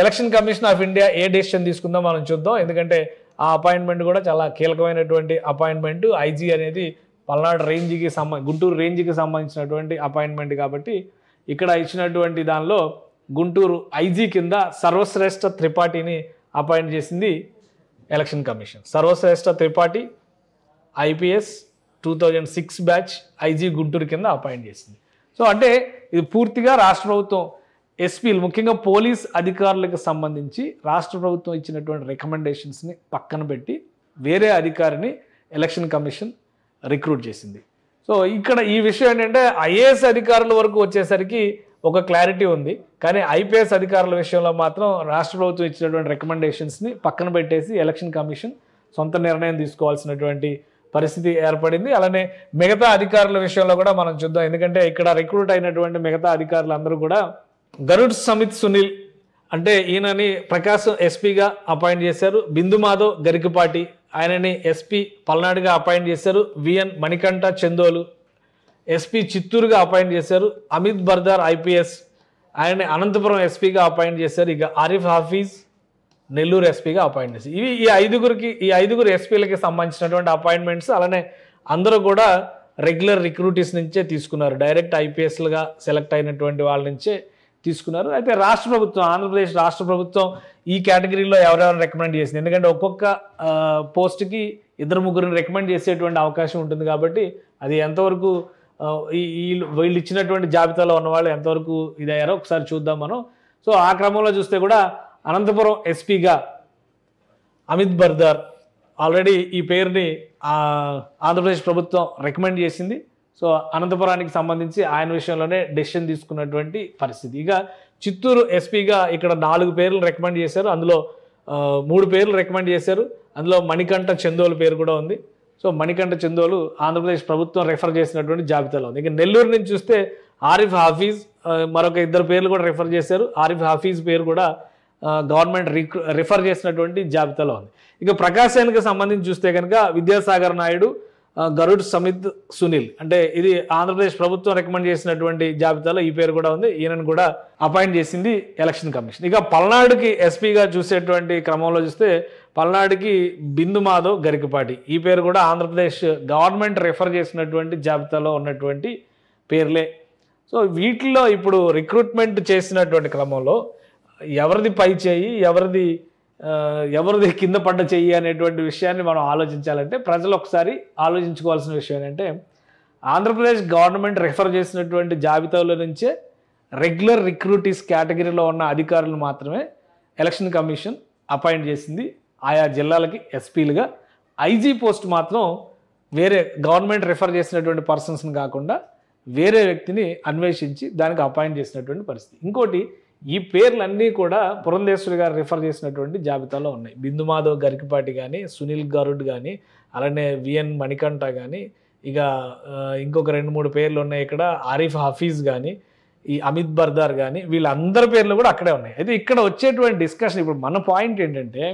ఎలక్షన్ కమిషన్ ఆఫ్ ఇండియా ఏ డెసిషన్ తీసుకుందో మనం చూద్దాం. ఎందుకంటే ఆ అపాయింట్మెంట్ కూడా చాలా కీలకమైనటువంటి అపాయింట్మెంట్. ఐజీ అనేది పల్నాడు రేంజ్కి గుంటూరు రేంజ్కి సంబంధించినటువంటి అపాయింట్మెంట్ కాబట్టి ఇక్కడ ఇచ్చినటువంటి దానిలో గుంటూరు ఐజీ కింద సర్వశ్రేష్ఠ త్రిపాఠిని అపాయింట్ చేసింది election commission. Sarvashreshtha Tripathi IPS 2006 batch IG Guntur కింద అపాయింట్ చేసింది. సో అంటే ఇది పూర్తిగా రాష్ట్ర ప్రభుత్వం ఎస్పీలు, ముఖ్యంగా పోలీస్ అధికారులకు సంబంధించి రాష్ట్ర ప్రభుత్వం ఇచ్చినటువంటి రికమెండేషన్స్ని పక్కన పెట్టి వేరే అధికారిని ఎలక్షన్ కమిషన్ రిక్రూట్ చేసింది. సో ఇక్కడ ఈ విషయం ఏంటంటే ఐఏఎస్ అధికారుల వరకు వచ్చేసరికి ఒక క్లారిటీ ఉంది, కానీ ఐపీఎస్ అధికారుల విషయంలో మాత్రం రాష్ట్ర ప్రభుత్వం ఇచ్చినటువంటి రికమెండేషన్స్ని పక్కన పెట్టేసి ఎలక్షన్ కమిషన్ సొంత నిర్ణయం తీసుకోవాల్సినటువంటి పరిస్థితి ఏర్పడింది. అలానే మిగతా అధికారుల విషయంలో కూడా మనం చూద్దాం. ఎందుకంటే ఇక్కడ రిక్రూట్ అయినటువంటి మిగతా అధికారులందరూ కూడా గరుడ్ సమిత్ సునీల్ అంటే ఈయనని ప్రకాశం ఎస్పీగా అపాయింట్ చేశారు. బిందు మాధవ్ గరికపాటి ఆయనని ఎస్పీ పల్నాడుగా అపాయింట్ చేశారు. విఎన్ మణికంఠ చందోలు ఎస్పీ చిత్తూరుగా అపాయింట్ చేశారు. అమిత్ బర్దార్ ఐపీఎస్ ఆయనని అనంతపురం ఎస్పీగా అపాయింట్ చేశారు. ఇక ఆరిఫ్ హాఫీజ్ నెల్లూరు ఎస్పీగా అపాయింట్ చేశారు. ఇవి ఈ ఐదుగురు ఎస్పీలకి సంబంధించినటువంటి అపాయింట్మెంట్స్. అలానే అందరూ కూడా రెగ్యులర్ రిక్రూటీస్ నుంచే తీసుకున్నారు, డైరెక్ట్ ఐపీఎస్లుగా సెలెక్ట్ అయినటువంటి వాళ్ళ నుంచే తీసుకున్నారు. అయితే రాష్ట్ర ప్రభుత్వం, ఆంధ్రప్రదేశ్ రాష్ట్ర ప్రభుత్వం ఈ కేటగిరీలో ఎవరెవరు రికమెండ్ చేసింది, ఎందుకంటే ఒక్కొక్క పోస్ట్కి 2-3 రికమెండ్ చేసేటువంటి అవకాశం ఉంటుంది కాబట్టి అది ఎంతవరకు వీళ్ళు ఇచ్చినటువంటి జాబితాలో ఉన్న వాళ్ళు ఎంతవరకు ఇదయ్యారో ఒకసారి చూద్దాం మనం. సో ఆ క్రమంలో చూస్తే కూడా అనంతపురం ఎస్పీగా అమిత్ బర్దార్ ఆల్రెడీ ఈ పేరుని ఆంధ్రప్రదేశ్ ప్రభుత్వం రికమెండ్ చేసింది. సో అనంతపురానికి సంబంధించి ఆయన విషయంలోనే డెసిషన్ తీసుకున్నటువంటి పరిస్థితి. ఇక చిత్తూరు ఎస్పీగా ఇక్కడ 4 పేర్లు రికమెండ్ చేశారు. అందులో 3 పేర్లు రికమెండ్ చేశారు. అందులో మణికంఠ చందోలు పేరు కూడా ఉంది. సో మణికంఠ చందోలు ఆంధ్రప్రదేశ్ ప్రభుత్వం రిఫర్ చేసినటువంటి జాబితాలో ఉంది. ఇక నెల్లూరు నుంచి చూస్తే ఆరిఫ్ హాఫీజ్ మరొక 2 పేర్లు కూడా రిఫర్ చేశారు. ఆరిఫ్ హాఫీజ్ పేరు కూడా గవర్నమెంట్ రిఫర్ చేసినటువంటి జాబితాలో ఉంది. ఇక ప్రకాశానికి సంబంధించి చూస్తే కనుక విద్యాసాగర్ నాయుడు, గరుడ్ సమిత్ సునీల్ అంటే ఇది ఆంధ్రప్రదేశ్ ప్రభుత్వం రికమెండ్ చేసినటువంటి జాబితాలో ఈ పేరు కూడా ఉంది. ఈయనను కూడా అపాయింట్ చేసింది ఎలక్షన్ కమిషన్. ఇక పల్నాడుకి ఎస్పీగా చూసేటువంటి క్రమంలో చూస్తే పల్నాడుకి బిందు మాధవ్ గరికపాటి ఈ పేరు కూడా ఆంధ్రప్రదేశ్ గవర్నమెంట్ రిఫర్ చేసినటువంటి జాబితాలో ఉన్నటువంటి పేర్లే. సో వీటిలో ఇప్పుడు రిక్రూట్మెంట్ చేసినటువంటి క్రమంలో ఎవరిది పై చేయి, ఎవరిది కింద పడ్డ చెయ్యి అనేటువంటి విషయాన్ని మనం ఆలోచించాలంటే ప్రజలు ఒకసారి ఆలోచించుకోవాల్సిన విషయం ఏంటంటే ఆంధ్రప్రదేశ్ గవర్నమెంట్ రిఫర్ చేసినటువంటి జాబితాలో నుంచే రెగ్యులర్ రిక్రూటీస్ కేటగిరీలో ఉన్న అధికారులు మాత్రమే ఎలక్షన్ కమిషన్ అపాయింట్ చేసింది ఆయా జిల్లాలకి ఎస్పీలుగా. ఐజీ పోస్ట్ మాత్రం వేరే గవర్నమెంట్ రిఫర్ చేసినటువంటి పర్సన్స్ని కాకుండా వేరే వ్యక్తిని అన్వేషించి దానికి అపాయింట్ చేసినటువంటి పరిస్థితి. ఇంకోటి, ఈ పేర్లన్నీ కూడా పురంధేశ్వరి గారు రిఫర్ చేసినటువంటి జాబితాలో ఉన్నాయి. బిందు మాధవ్ గరికపాటి కానీ, సునీల్ గరుడ్ కానీ, అలానే విఎన్ మణికంఠ కానీ, ఇక ఇంకొక 2-3 పేర్లు ఉన్నాయి ఇక్కడ, ఆరిఫ్ హఫీజ్ కానీ, ఈ అమిత్ బర్దార్ కానీ, వీళ్ళందరి పేర్లు కూడా అక్కడే ఉన్నాయి. అయితే ఇక్కడ వచ్చేటువంటి డిస్కషన్, ఇప్పుడు మన పాయింట్ ఏంటంటే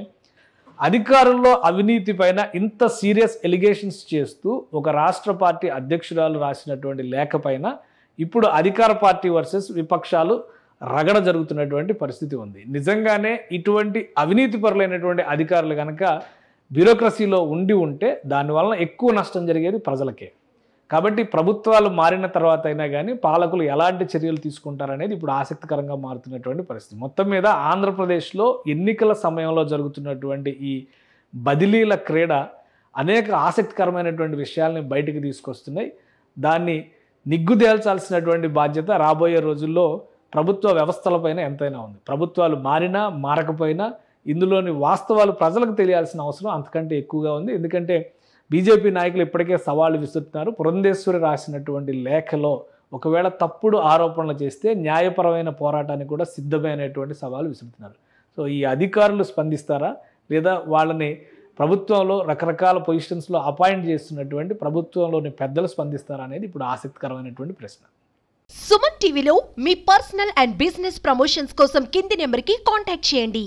అధికారుల్లో అవినీతి పైన ఇంత సీరియస్ ఎలిగేషన్స్ చేస్తూ ఒక రాష్ట్ర పార్టీ అధ్యక్షురాలు రాసినటువంటి లేఖ పైన ఇప్పుడు అధికార పార్టీ వర్సెస్ విపక్షాలు రగడ జరుగుతున్నటువంటి పరిస్థితి ఉంది. నిజంగానే ఇటువంటి అవినీతి పరులైనటువంటి అధికారులు కనుక బ్యూరోక్రసీలో ఉంటే దానివల్ల ఎక్కువ నష్టం జరిగేది ప్రజలకే. కాబట్టి ప్రభుత్వాలు మారిన తర్వాత అయినా కానీ పాలకులు ఎలాంటి చర్యలు తీసుకుంటారనేది ఇప్పుడు ఆసక్తికరంగా మారుతున్నటువంటి పరిస్థితి. మొత్తం మీద ఆంధ్రప్రదేశ్లో ఎన్నికల సమయంలో జరుగుతున్నటువంటి ఈ బదిలీల క్రీడ అనేక ఆసక్తికరమైనటువంటి విషయాల్ని బయటికి తీసుకొస్తున్నాయి. దాన్ని నిగ్గుదేల్చాల్సినటువంటి బాధ్యత రాబోయే రోజుల్లో ప్రభుత్వ వ్యవస్థలపైన ఎంతైనా ఉంది. ప్రభుత్వాలు మారినా మారకపోయినా ఇందులోని వాస్తవాలు ప్రజలకు తెలియాల్సిన అవసరం అంతకంటే ఎక్కువగా ఉంది. ఎందుకంటే బీజేపీ నాయకులు ఇప్పటికే సవాళ్ళు విసురుతున్నారు. పురంధేశ్వరి రాసినటువంటి లేఖలో ఒకవేళ తప్పుడు ఆరోపణలు చేస్తే న్యాయపరమైన పోరాటానికి కూడా సిద్ధమైనటువంటి సవాలు విసురుతున్నారు. సో ఈ అధికారులు స్పందిస్తారా, లేదా వాళ్ళని ప్రభుత్వంలో రకరకాల పొజిషన్స్లో అపాయింట్ చేస్తున్నటువంటి ప్రభుత్వంలోని పెద్దలు స్పందిస్తారా అనేది ఇప్పుడు ఆసక్తికరమైనటువంటి ప్రశ్న. సుమన్ టీవీలో మీ పర్సనల్ అండ్ బిజినెస్ ప్రమోషన్స్ కోసం కింది నెంబర్కి కాంటాక్ట్ చేయండి.